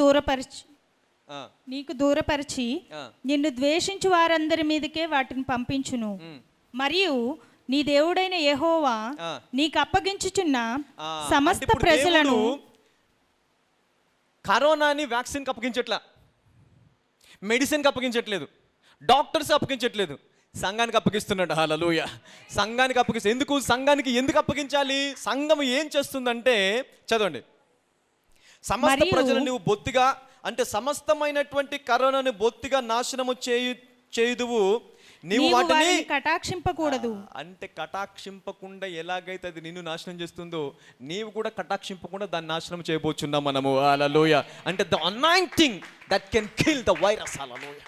Speaker 2: దూరపరిచి నిన్ను ద్వేషించు వారందరి మీదకే వాటిని పంపించును. మరియు నీ దేవుడైన యెహోవా నీకు అప్పగించుచున్న సమస్త ప్రజలను.
Speaker 1: కరోనాని వ్యాక్సిన్కి అప్పగించట్లా, మెడిసిన్కి అప్పగించట్లేదు, డాక్టర్స్ అప్పగించట్లేదు, సంఘానికి అప్పగిస్తున్నాడు. హల్లెలూయా. సంఘానికి అప్పగిస్తే ఎందుకు? సంఘానికి ఎందుకు అప్పగించాలి? సంఘం ఏం చేస్తుందంటే, చదవండి, సమస్త ప్రజలు నువ్వు బొత్తిగా అంటే సమస్తమైనటువంటి కరోనాను బొత్తిగా నాశనము చేయుదువు, నీవు వాటిని
Speaker 2: కటాక్షింపకూడదు.
Speaker 1: అంటే కటాక్షింపకుండా ఎలాగైతే అది నిన్ను నాశనం చేస్తుందో నీవు కూడా కటాక్షింపకుండా దాన్ని నాశనం చేయబోచున్నాం మనము. హల్లెలూయా. అంటే the anointing that can kill the virus. Hallelujah.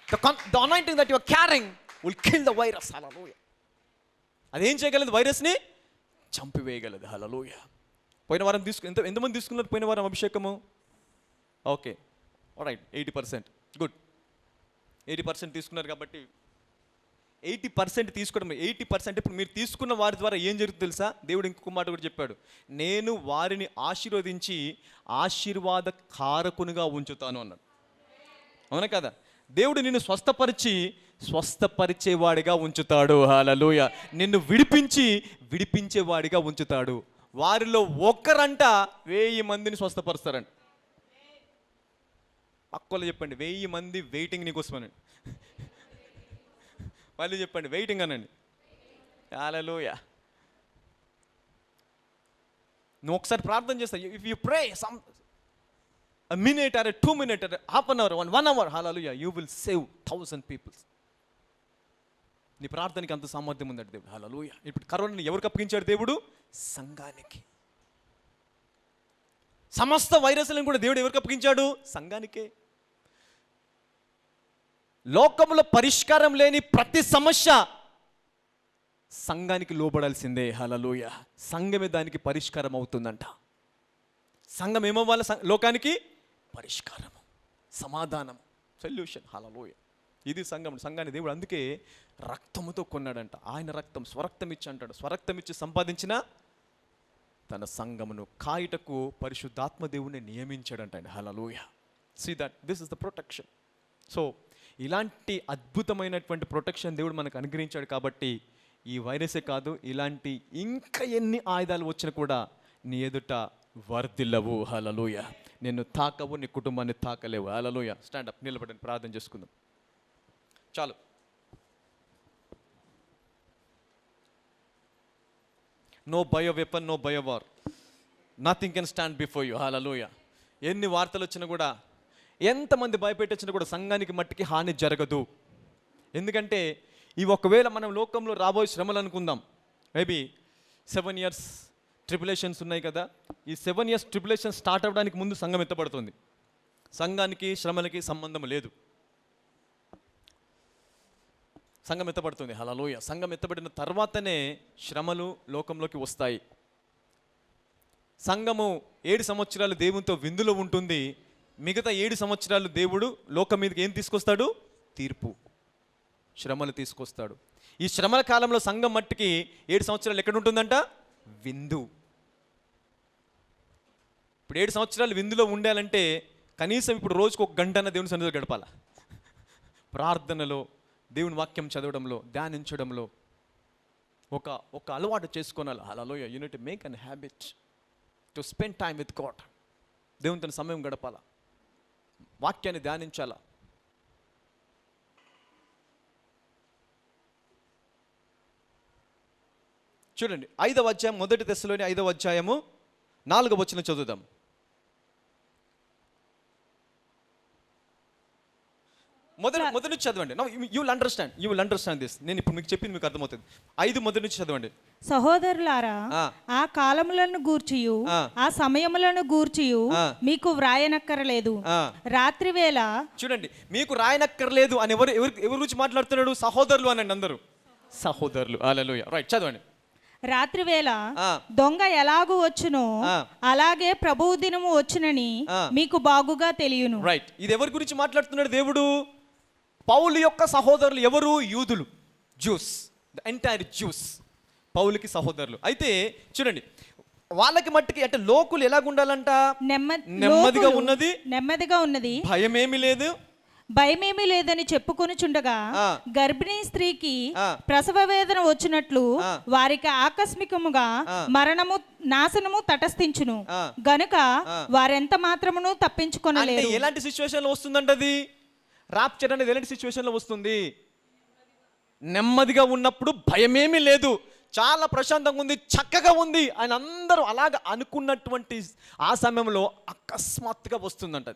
Speaker 1: The anointing that you are carrying will kill the virus. Hallelujah. అదేం చేయగలదు? వైరస్ని చంపివేయగలదు. హల్లెలూయా. పోయిన వారం ఎంతమంది తీసుకున్నారు పోయిన వారం అభిషేకము? Okay, right. 80%. గుడ్. 80% తీసుకున్నారు కాబట్టి 80% తీసుకోవడం. 80% ఇప్పుడు మీరు తీసుకున్న వారి ద్వారా ఏం జరుగుతుంది తెలుసా? దేవుడు ఇంకొక మాట కూడా చెప్పాడు, నేను వారిని ఆశీర్వదించి ఆశీర్వాద కారకునిగా ఉంచుతాను అన్నాడు. అవునా కదా? దేవుడు నిన్ను స్వస్థపరిచేవాడిగా ఉంచుతాడు. హల్లెలూయా. నిన్ను విడిపించేవాడిగా ఉంచుతాడు. వారిలో ఒక్కరంట 1000 మందిని స్వస్థపరుస్తారంట. పక్కలో చెప్పండి, 1000 మంది వెయిటింగ్ నీకోసమనండి. మళ్ళీ చెప్పండి, వెయిటింగ్ అనండి. హల్లెలూయా. నువ్వు ఒకసారి ప్రార్థన చేస్తావు, if you pray some a minute or a 2 minutes or half an hour or 1 hour, hallelujah, you will save 1000 people. నీ ప్రార్థనకి అంత సామర్థ్యం ఉందండి దేవుడు. హల్లెలూయా. ఇప్పుడు కరోనాని ఎవరికి అప్పగించాడు దేవుడు? సంఘానికి. సమస్త వైరస్లను కూడా దేవుడు ఎవరికి అప్పగించాడు? సంఘానికే. లోకంలో పరిష్కారం లేని ప్రతి సమస్య సంఘానికి లోబడాల్సిందే. హల్లెలూయా. సంఘమే దానికి పరిష్కారం అవుతుందంట. సంఘం ఏమవ్వాలి? లోకానికి పరిష్కారం, సమాధానం, సొల్యూషన్. హల్లెలూయా. ఇది సంఘాన్ని దేవుడు అందుకే రక్తముతో కొన్నాడంట. ఆయన రక్తం, స్వరక్తం ఇచ్చి అంటాడు, స్వరక్తం ఇచ్చి సంపాదించిన తన సంఘమును కాయుటకు పరిశుద్ధాత్మ దేవుణ్ణి నియమించాడంట. Hallelujah. See that this is the protection. So ఇలాంటి అద్భుతమైనటువంటి ప్రొటెక్షన్ దేవుడు మనకు అనుగ్రహించాడు. కాబట్టి ఈ వైరసే కాదు, ఇలాంటి ఇంకా ఎన్ని ఆయుధాలు వచ్చినా కూడా నీ ఎదుట వర్ధిల్లవు. హల్లెలూయా. నిన్ను తాకవు, నీ కుటుంబాన్ని తాకలేవు. హల్లెలూయా. స్టాండప్, నిలబడండి, ప్రార్థన చేసుకుందాం. చాలు. No bio weapon, no bio war, nothing can stand before you. Hallelujah. ఎన్ని వార్తలు వచ్చినా కూడా, ఎంతమంది భయపెట్టొచ్చినా కూడా సంఘానికి మట్టికి హాని జరగదు. ఎందుకంటే ఇవి ఒకవేళ మనం లోకంలో రాబోయే శ్రమలు అనుకుందాం, మేబీ 7 years ట్రిబులేషన్స్ ఉన్నాయి కదా. ఈ 7 years ట్రిబులేషన్ స్టార్ట్ అవ్వడానికి ముందు సంఘం ఎత్తబడుతుంది. సంఘానికి శ్రమలకి సంబంధం లేదు. సంఘం ఎత్తబడుతుంది. హల్లెలూయా. సంఘం ఎత్తబడిన తర్వాతనే శ్రమలు లోకంలోకి వస్తాయి. సంఘము 7 సంవత్సరాలు దేవునితో విందులో ఉంటుంది. మిగతా 7 సంవత్సరాలు దేవుడు లోకం మీదకి ఏం తీసుకొస్తాడు? తీర్పు, శ్రమలు తీసుకొస్తాడు. ఈ శ్రమల కాలంలో సంఘం మట్టికి 7 సంవత్సరాలు ఎక్కడ ఉంటుందంట? విందు. ఇప్పుడు 7 సంవత్సరాలు విందులో ఉండాలంటే కనీసం ఇప్పుడు రోజుకు 1 గంటన దేవుని సన్నిధిలో గడపాల. ప్రార్థనలో, దేవుని వాక్యం చదవడంలో, ధ్యానించడంలో ఒక అలవాటు చేసుకోవాలి. Hallelujah. You need to make an habit to spend time with God. దేవునితో సమయం గడపాల, వాక్యాన్ని ధ్యానించాలా. చూడండి, 5వ అధ్యాయం, 1 దశలోని 5వ అధ్యాయము 4వ వచనం చదువుదాం. మొదటి నుంచి చదవండి. You will understand this. నేను ఇప్పుడు మీకు చెప్పింది మీకు అర్థమవుతుంది. 5 మొదటి నుంచి చదవండి.
Speaker 2: సహోదరులారా, ఆ కాలములను గూర్చియు ఆ సమయములను గూర్చియు మీకు వ్రాయనక్కరలేదు. రాత్రి వేళ,
Speaker 1: చూడండి, మీకు రాయనక్కర్లేదు అని ఎవరి గురించి మాట్లాడుతున్నాడు? సహోదరులు అనండి అందరూ. సహోదరులు. హల్లెలూయా. రైట్, చదవండి.
Speaker 2: రాత్రి వేళ దొంగ ఎలాగూ వచ్చునో అలాగే ప్రభువు దినము వచ్చునని మీకు బాగుగా తెలియను.
Speaker 1: రైట్. ఇది ఎవరి గురించి మాట్లాడుతున్నాడు దేవుడు? పౌలు యొక్క సహోదరులు ఎవరు? యూదులు, జ్యూస్, ద ఎంటైర్ జ్యూస్. పౌలుకి సహోదరులు. అయితే చూడండి, వాళ్ళకి మట్టికి అంటే లోకులు ఎలాగుండాలంట?
Speaker 2: నెమ్మదిగా ఉన్నది, భయమేమీ లేదని చెప్పుకొనుచుండగా గర్భిణీ స్త్రీకి ప్రసవ వేదన వచ్చినట్లు వారికి ఆకస్మికముగా మరణము, నాశనము తటస్థించును గనుక వారెంత మాత్రమును తప్పించుకొనలేరు.
Speaker 1: ఎలాంటి సిచ్యువేషన్ లో వస్తుందంట అది? రాప్చర్ అనేది ఎలాంటి సిచ్యువేషన్ లో వస్తుంది? నెమ్మదిగా ఉన్నప్పుడు, భయమేమీ లేదు, చాలా ప్రశాంతంగా ఉంది, చక్కగా ఉంది అని అందరూ అలాగ అనుకున్నటువంటి ఆ సమయంలో అకస్మాత్తుగా వస్తుందంట.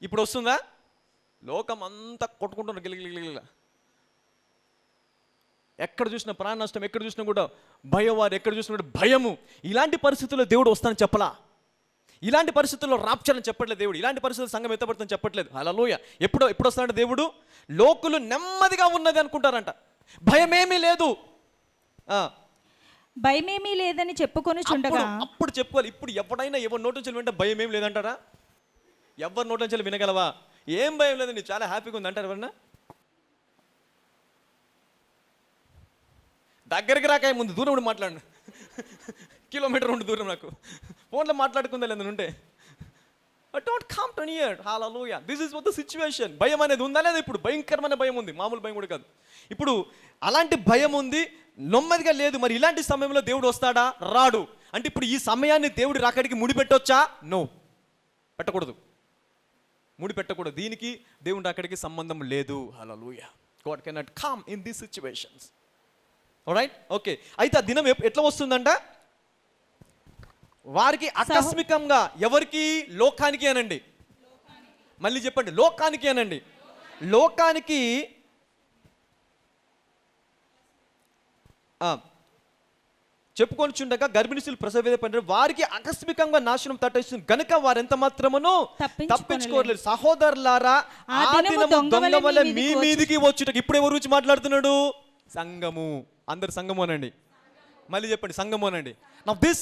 Speaker 1: ఇప్పుడు వస్తుందా? లోకం అంతా కొట్టుకుంటున్నారు గిలిగిలిగిలిగిల. ఎక్కడ చూసినా ప్రాణ నష్టం, ఎక్కడ చూసినా కూడా భయవారు, ఎక్కడ చూసినా కూడా భయము. ఇలాంటి పరిస్థితుల్లో దేవుడు వస్తానని చెప్పలా. ఇలాంటి పరిస్థితుల్లో రాప్చరని చెప్పట్లేదు దేవుడు. ఇలాంటి పరిస్థితుల్లో సంఘం ఎత్తబడుతుందని చెప్పట్లేదు. హల్లెలూయా. ఎప్పుడు వస్తాడు దేవుడు? లోకులు నెమ్మదిగా ఉన్నది అనుకుంటారంట, భయమేమీ లేదు.
Speaker 2: భయమేమీ లేదని చెప్పుకొనుచుండగా,
Speaker 1: అప్పుడు చెప్పుకోవాలి. ఇప్పుడు ఎవడైనా ఎవరి నోటి నుంచి వింటే భయం ఏం లేదంటారా? ఎవరి నోటి నుంచి వినగలవా? ఏం భయం లేదండి, చాలా హ్యాపీగా ఉంది అంటారు ఎవరన్నా? దగ్గరికి రాకాయ ముందు దూరం ఉండి మాట్లాడు. కిలోమీటర్ ఉండి దూరం నాకు ఫోన్లో మాట్లాడుకుందా లేదా ఉంటే. Don't come to near. Hallelujah. This is what the situation. భయం అనేది ఉందా లేదా? ఇప్పుడు భయంకరమైన భయం ఉంది, మామూలు భయం కూడా కాదు. ఇప్పుడు అలాంటి భయం ఉంది, నెమ్మదిగా లేదు. మరి ఇలాంటి సమయంలో దేవుడు వస్తాడా? రాడు. అంటే ఇప్పుడు ఈ సమయాన్ని దేవుడి రాకడికి ముడిపెట్టొచ్చా? నో, పెట్టకూడదు, ముడిపెట్టకూడదు. దీనికి దేవుడి రాకడికి సంబంధం లేదు. Hallelujah. God cannot come in these situations. Alright, okay. అయితే ఆ దినం ఎట్లా వస్తుందంట? వారికి ఆకస్మికంగా. ఎవరికి? లోకానికి అనండి. మళ్ళీ చెప్పండి, లోకానికి అనండి. లోకానికి చెప్పుకొనిచుండగా గర్భిణీ స్త్రీలు ప్రసవేద పడిన వారికి ఆకస్మికంగా నాశనం తట్టేస్తుంది గనుక వారెంత మాత్రమును తప్పించుకోలేరు. సహోదరులారా, ఆ దినము దొంగ వలె మీ మీదికి వచ్చుటకు. ఇప్పుడు ఎవరి గురించి మాట్లాడుతున్నాడు? సంఘము. అందరు సంఘము అనండి. మళ్ళీ చెప్పండి, సంఘము అనండి. Now this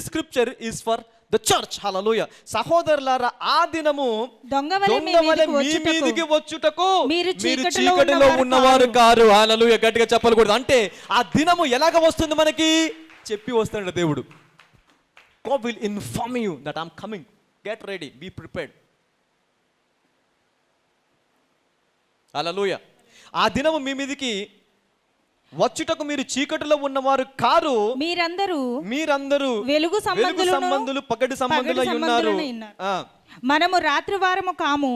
Speaker 1: scripture is for the church. Hallelujah. సహోదరులారా, ఆ దినము దొంగ వలె మీ మీదికి వచ్చుటకు మీరు చీకటిలో ఉన్నవారు కారు. హల్లెలూయా. గట్టిగా చెప్పకూడదు. అంటే ఆ దినము ఎలాగ వస్తుంది మనకి చెప్పి వస్తాడు దేవుడు. God will inform you that I'm coming. Get ready, be prepared. హల్లెలూయా. ఆ దినము మీ మీదికి వచ్చుటకు మీరు చీకటిలో ఉన్నవారు కారు, మీరందరూ వెలుగు సంబంధులు పగటి సంబంధులు ఉన్నారు.
Speaker 2: మనము రాత్రి వారము కాము,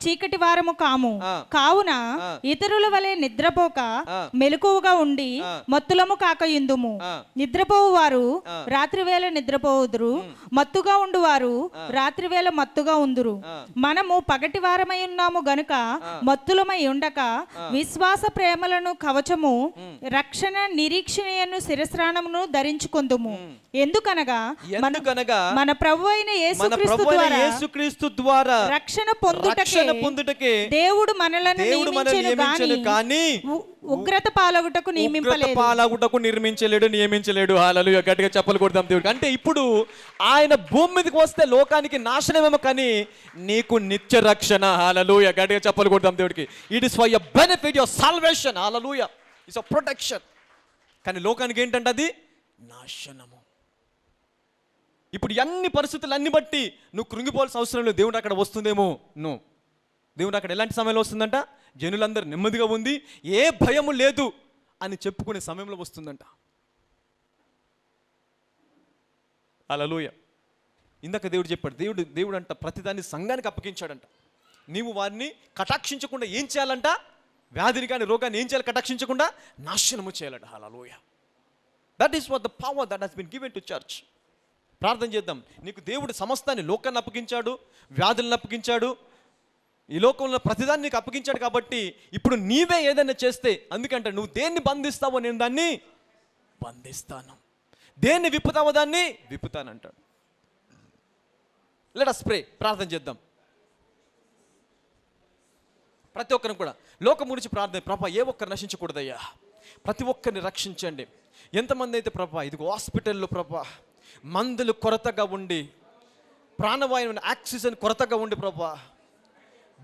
Speaker 2: చీకటి వారము కాము. కావున ఇతరుల వలె నిద్రపోక మెలకువగా ఉండి మత్తులము కాకయుందుము. నిద్రపోవు వారు రాత్రి వేళ నిద్రపోవుదురు, మత్తుగా ఉండువారు రాత్రి వేళ మత్తుగా ఉందురు. మనము పగటి వారమై ఉన్నాము గనుక మత్తులమై ఉండక విశ్వాస ప్రేమలను కవచము, రక్షణ నిరీక్షణను శిరస్త్రాణమును ధరించుకొందుము. ఎందుకనగా మన ప్రభువు అయిన యేసుక్రీస్తు ద్వారా రక్షణ పొందుటకే దేవుడు మనలను నియమించెను గాని ఉగ్రత పాలగుటకు
Speaker 1: నియమించలేడు. హల్లెలూయా. గట్టిగా చెప్పలు కొడదాం దేవుడికి. అంటే ఇప్పుడు ఆయన భూమి మీదకి వస్తే లోకానికి నాశనమేమో, కానీ నీకు నిత్య రక్షణ. హల్లెలూయా. గట్టిగా చెప్పలు కొడదాం దేవుడికి. It is for your benefit, your salvation. Hallelujah. It's a protection. కానీ లోకానికి ఏంటంటే అది నాశనము. ఇప్పుడు అన్ని పరిస్థితులు అన్ని బట్టి నువ్వు కృంగిపోవాల్సిన అవసరం లేదు. దేవుడు అక్కడ వస్తుందేమో. నో, దేవుడు అక్కడ ఎలాంటి సమయంలో వస్తుందంట? జనులందరూ నెమ్మదిగా ఉంది, ఏ భయము లేదు అని చెప్పుకునే సమయంలో వస్తుందంట. హల్లెలూయా. ఇందాక దేవుడు చెప్పాడు, దేవుడు అంట ప్రతిదాన్ని సంఘానికి అప్పగించాడంట. నీవు వారిని కటాక్షించకుండా ఏం చేయాలంట? వ్యాధిని కానీ రోగాన్ని ఏం చేయాలి? కటాక్షించకుండా నాశనము చేయాలంట. Hallelujah. That is what the power that has been given to church. ప్రార్థన చేద్దాం. నీకు దేవుడు సమస్తాన్ని, లోకాన్ని అప్పగించాడు, వ్యాధులను అప్పగించాడు, ఈ లోకంలో ప్రతిదాన్ని నీకు అప్పగించాడు. కాబట్టి ఇప్పుడు నీవే ఏదైనా చేస్తే, అందుకంటే నువ్వు దేన్ని బంధిస్తావో నేను దాన్ని బంధిస్తాను, దేన్ని విప్పుతావో దాన్ని విప్పుతానంటాడు. Let us pray. ప్రార్థన చేద్దాం. ప్రతి ఒక్కరిని కూడా లోకం గురించి ప్రార్థన. ప్రభా, ఏ ఒక్కరు నశించకూడదయ్యా, ప్రతి ఒక్కరిని రక్షించండి. ఎంతమంది అయితే ప్రభా ఇదిగో హాస్పిటల్లో ప్రభా మందులు కొరతగా ఉండి, ప్రాణవాయువు ఆక్సిజన్ కొరతగా ఉండి ప్రభా,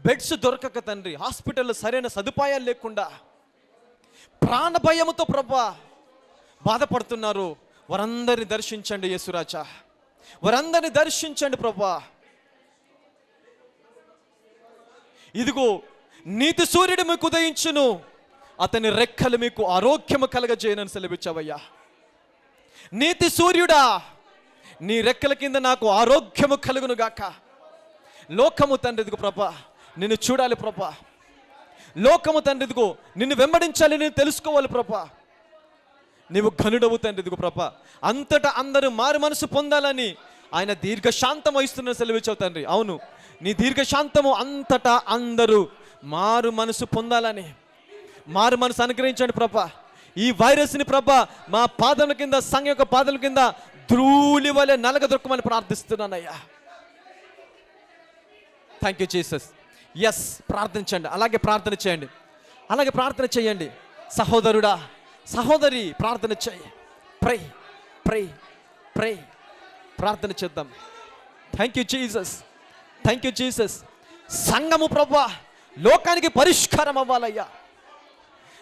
Speaker 1: బెడ్స్ దొరకక తండ్రి, హాస్పిటల్లో సరైన సదుపాయాలు లేకుండా ప్రాణ భయముతో ప్రభా బాధపడుతున్నారు. వారందరిని దర్శించండి యేసురాజా, వారందరిని దర్శించండి ప్రభా. ఇదిగో నీతి సూర్యుడు మీకు ఉదయించును, అతని రెక్కలు మీకు ఆరోగ్యము కలగజేయనని సెలవిచ్చావయ్యా. నీతి సూర్యుడా, నీ రెక్కల కింద నాకు ఆరోగ్యము కలుగును గాక. లోకము తండ్రి ఇదిగో ప్రభా నిన్ను చూడాలి ప్రభా, లోకము తండ్రి ఇదిగో నిన్ను వెంబడించాలి, నేను తెలుసుకోవాలి ప్రభా. నీవు ఘనుడవు తండ్రి ఇదిగో ప్రభా. అంతటా అందరూ మారు మనసు పొందాలని ఆయన దీర్ఘశాంతం వహిస్తున్న సెలవిచ్చావు తండ్రి. అవును, నీ దీర్ఘశాంతము అంతటా అందరూ మారు మనసు పొందాలని, మారు మనసు అనుగ్రహించండి ప్రభా. ఈ వైరస్ని ప్రభా మా పాదముల కింద, సంఘ యొక్క పాదముల కింద ధూళి వలె నలగదొక్కమని ప్రార్థిస్తున్నానయ్యా. Thank you Jesus. ఎస్, ప్రార్థించండి, అలాగే ప్రార్థన చేయండి, అలాగే ప్రార్థన చేయండి. సహోదరుడా, సహోదరి, ప్రార్థన చేయి. ప్రే ప్రే ప్రే ప్రార్థన చేద్దాం. Thank you Jesus, thank you Jesus. సంఘము ప్రభా లోకానికి పరిష్కారం అవ్వాలయ్యా.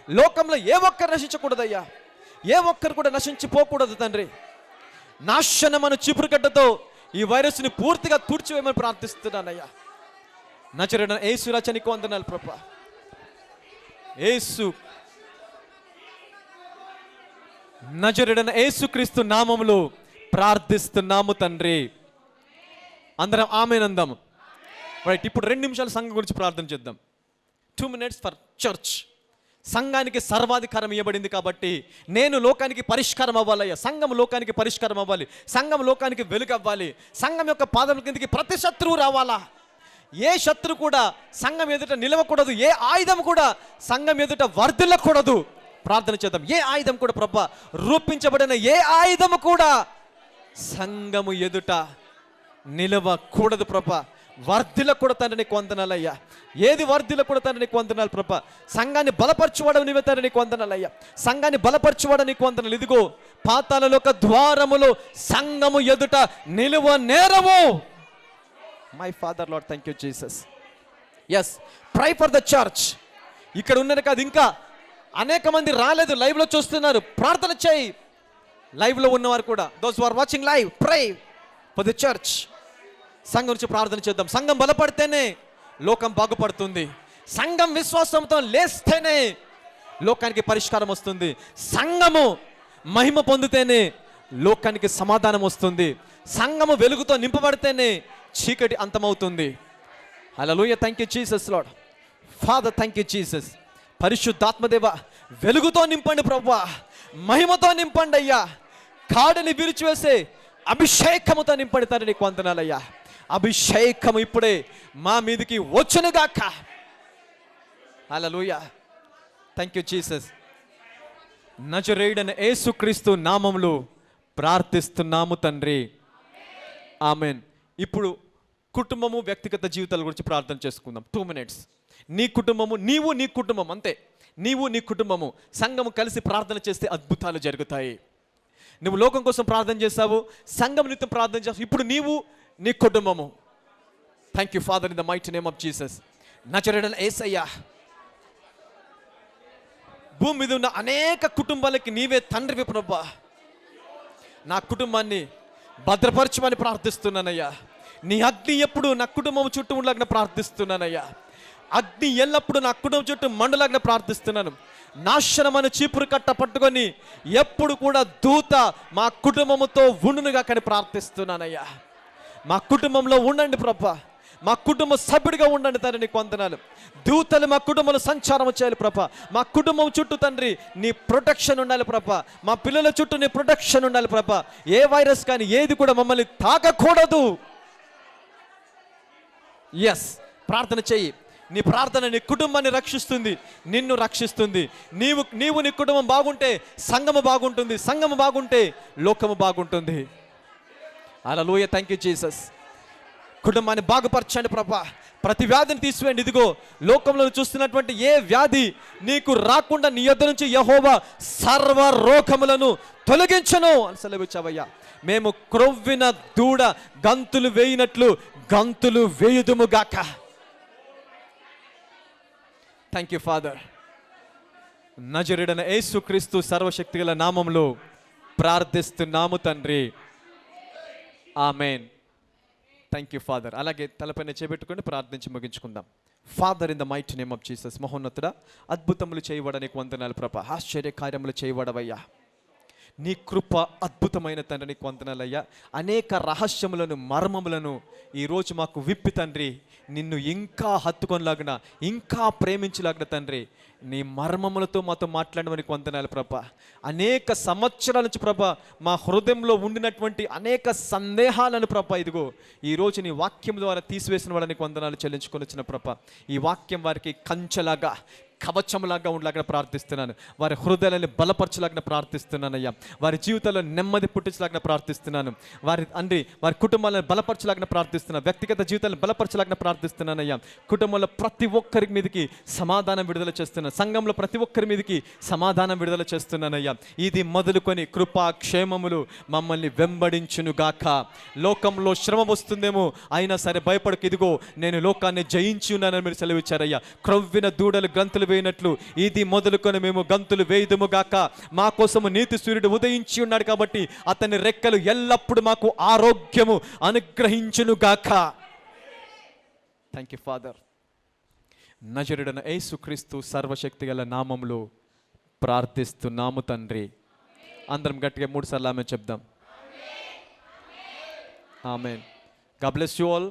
Speaker 1: లోకంలో ఏ ఒక్కరు నశించకూడదయ్యా. ఏ ఒక్కరు కూడా నశించిపోకూడదు తండ్రి. నాశనమను చీపురుగడ్డతో ఈ వైరస్ని పూర్తిగా తుడిచివేయమని ప్రార్థిస్తున్నానయ్యా. నజరేయుడైన యేసు రాజా నీకు వందనాలు ప్రభా. యేసు నజరేయుడైన యేసుక్రీస్తు నామములో ప్రార్థిస్తున్నాము తండ్రి. అందరం ఆమేనందాము. రైట్, ఇప్పుడు 2 నిమిషాలు సంఘం గురించి ప్రార్థన చేద్దాం. 2 minutes ఫర్ చర్చ్. సంఘానికి సర్వాధికారం ఇవ్వబడింది కాబట్టి నేను లోకానికి పరిష్కారం అవ్వాలయ్యా. సంఘం లోకానికి పరిష్కారం అవ్వాలి, సంఘం లోకానికి వెలుగు అవ్వాలి. సంఘం యొక్క పాదముల కిందకి ప్రతి శత్రువు రావాలా. ఏ శత్రువు కూడా సంఘం ఎదుట నిలవకూడదు, ఏ ఆయుధం కూడా సంఘం ఎదుట వర్ధిల్లకూడదు. ప్రార్థన చేద్దాం. ఏ ఆయుధం కూడా ప్రభా, రూపించబడిన ఏ ఆయుధము కూడా సంఘము ఎదుట నిలవకూడదు ప్రభా. వర్ధిల్లకూడదు తండ్రి, నీకు వందనాలయ్యా. ఏది వర్ధిల్లకూడదు తండ్రి, నీకు వందనాలు ప్రభా. సంఘాన్ని బలపరచువాడు నీవే తండ్రి, నీకు వందనాలయ్యా. సంఘాన్ని బలపరచువాడు నీకు వందనాలు. ఇదిగో పాతాళలోక ద్వారములు సంఘము ఎదుట నిలువ నేరము. My father lord, thank you Jesus. Yes, pray for the church. ఇక్కడ ఉన్నారు కాదు, ఇంకా అనేక మంది రాలేదు, లైవ్లో చూస్తున్నారు. ప్రార్థన చేయి. లైవ్లో ఉన్నవారు కూడా, those who are watching live, pray for the church. సంఘం నుంచి ప్రార్థన చేద్దాం. సంఘం బలపడితేనే లోకం బాగుపడుతుంది. సంఘం విశ్వాసంతో లేస్తేనే లోకానికి పరిష్కారం వస్తుంది. సంఘము మహిమ పొందితేనే లోకానికి సమాధానం వస్తుంది. సంఘము వెలుగుతో నింపబడితేనే చీకటి అంతమవుతుంది. Hallelujah, thank you Jesus lord. Father, thank you Jesus. పరిశుద్ధాత్మదేవ, వెలుగుతో నింపండి ప్రభువా, మహిమతో నింపండి అయ్యా. కాడిని విరిచివేసే అభిషేకముతో నింపండి తండ్రి, నీకు వందనాలయ్యా. అభిషేకము ఇప్పుడే మా మీదకి వచ్చునుగాక. హల్లెలూయా, థ్యాంక్ యూ జీసస్. నజరేయుడైన యేసుక్రీస్తు నామములో ప్రార్థిస్తున్నాము తండ్రి, ఆమేన్. ఇప్పుడు కుటుంబము, వ్యక్తిగత జీవితాల గురించి ప్రార్థన చేసుకుందాం. 2 minutes. నీ కుటుంబము, నీవు నీ కుటుంబం, అంతే. నీవు నీ కుటుంబము సంఘము కలిసి ప్రార్థన చేస్తే అద్భుతాలు జరుగుతాయి. నువ్వు లోకం కోసం ప్రార్థన చేస్తావు, సంఘం నిత్యం ప్రార్థన చేస్తావు. ఇప్పుడు నీవు నీ కుటుంబము. Thank you father, in the mighty name of Jesus. నజరేయుడైన యేసయ్యా, భూమి మీద ఉన్న అనేక కుటుంబాలకి నీవే తండ్రివి ప్రభువా. నా కుటుంబాన్ని భద్రపరచమని ప్రార్థిస్తున్నానయ్యా. నీ అగ్ని ఎప్పుడు నా కుటుంబం చుట్టూ ఉండలాగిన ప్రార్థిస్తున్నానయ్యా. అగ్ని ఎల్లప్పుడు నా కుటుంబం చుట్టూ మండలాగిన ప్రార్థిస్తున్నాను. నాశనమైన చీపురు కట్ట పట్టుకొని ఎప్పుడు కూడా దూత మా కుటుంబముతో ఉండునుగా కానీ ప్రార్థిస్తున్నానయ్యా. మా కుటుంబంలో ఉండండి ప్రభా, మా కుటుంబ సభ్యుడిగా ఉండండి తండ్రి, నీకు వందనాలు. దూతలు మా కుటుంబంలో సంచారం చేయాలి ప్రభా. మా కుటుంబం చుట్టూ తండ్రి నీ ప్రొటెక్షన్ ఉండాలి ప్రభా. మా పిల్లల చుట్టూ నీ ప్రొటెక్షన్ ఉండాలి ప్రభా. ఏ వైరస్ కానీ ఏది కూడా మమ్మల్ని తాకకూడదు. ఎస్, ప్రార్థన చెయ్యి. నీ ప్రార్థన నీ కుటుంబాన్ని రక్షిస్తుంది, నిన్ను రక్షిస్తుంది. నీవు నీ కుటుంబం బాగుంటే సంఘము బాగుంటుంది, సంఘము బాగుంటే లోకము బాగుంటుంది. హల్లెలూయా, థ్యాంక్ యూ జీసస్. కుటుంబాన్ని బాగుపరచండి ప్రభా. ప్రతి వ్యాధిని తీసివేయండి. ఇదిగో లోకంలో చూస్తున్నటువంటి ఏ వ్యాధి నీకు రాకుండా నీ యొద్ద నుంచి యెహోవా సర్వ రోగములను తొలగించను అని సెలవిచ్చావయ్యా. మేము క్రొవ్విన దూడ గంతులు వేయినట్లు గంతులు వేయుదుము గాక. Thank you father. నజరేయుడైన యేసుక్రీస్తు సర్వశక్తిగల నామములో ప్రార్థిస్తున్నాము తండ్రి, ఆమేన్. Thank you father. అలాగే తలపైన చేపెట్టుకొని ప్రార్థించి ముగించుకుందాం. Father, in the mighty name of Jesus. మహోన్నతుడా, అద్భుతములు చేయబడడానికి వందనాలు ప్రభా. ఆశ్చర్య కార్యములు చేయబడవయ్యా. నీ కృప అద్భుతమైన తండ్రి, నీకు వందనాలయ్యా. అనేక రహస్యములను, మర్మములను ఈరోజు మాకు విప్పి తండ్రి, నిన్ను ఇంకా హత్తుకొనిలాగిన, ఇంకా ప్రేమించలాగిన తండ్రి, నీ మర్మములతో మాతో మాట్లాడమని వందనాలు ప్రభా. అనేక సంవత్సరాల నుంచి ప్రభా మా హృదయంలో ఉండినటువంటి అనేక సందేహాలను ప్రభా ఇదిగో ఈరోజు నీ వాక్యం ద్వారా తీసివేసిన వాడికి వందనాలు చెల్లించుకొని వచ్చిన ప్రభా. ఈ వాక్యం వారికి కంచెలాగా, కవచంలాగా ఉండలాగా ప్రార్థిస్తున్నాను. వారి హృదయాలను బలపరచలాగా ప్రార్థిస్తున్నానయ్యా. వారి జీవితాల్లో నెమ్మది పుట్టించలాగా ప్రార్థిస్తున్నాను. వారి కుటుంబాలను బలపరచలాగా ప్రార్థిస్తున్నాను. వ్యక్తిగత జీవితాలను బలపరచలాగా ప్రార్థిస్తున్నానయ్యా. కుటుంబంలో ప్రతి ఒక్కరి మీదకి సమాధానం విడుదల చేస్తున్నాను. సంఘంలో ప్రతి ఒక్కరి మీదకి సమాధానం విడుదల చేస్తున్నానయ్యా. ఇది మొదలుకొని కృపా క్షేమములు మమ్మల్ని వెంబడించునుగాక. లోకంలో శ్రమ వస్తుందేమో, అయినా సరే భయపడకు, ఇదిగో నేను లోకాన్ని జయించి ఉన్నానని మీరు సెలవిచ్చారయ్యా. క్రొవ్విన దూడలు గంతులు వేయినట్లు ఇది మొదలుకొని మేము గంతులు వేయుదుము గాక. మా కోసము నీతి సూర్యుడు ఉదయించి ఉన్నాడు కాబట్టి అతని రెక్కలు ఎల్లప్పుడూ మాకు ఆరోగ్యము అనుగ్రహించును గాక. Thank you father. నజరుడైన యేసుక్రీస్తు సర్వశక్తి గల నామములో ప్రార్థిస్తున్నాము తండ్రి. అందరం గట్టిగా 3 సార్లు ఆమె చెప్దాం. Amen. God bless you all.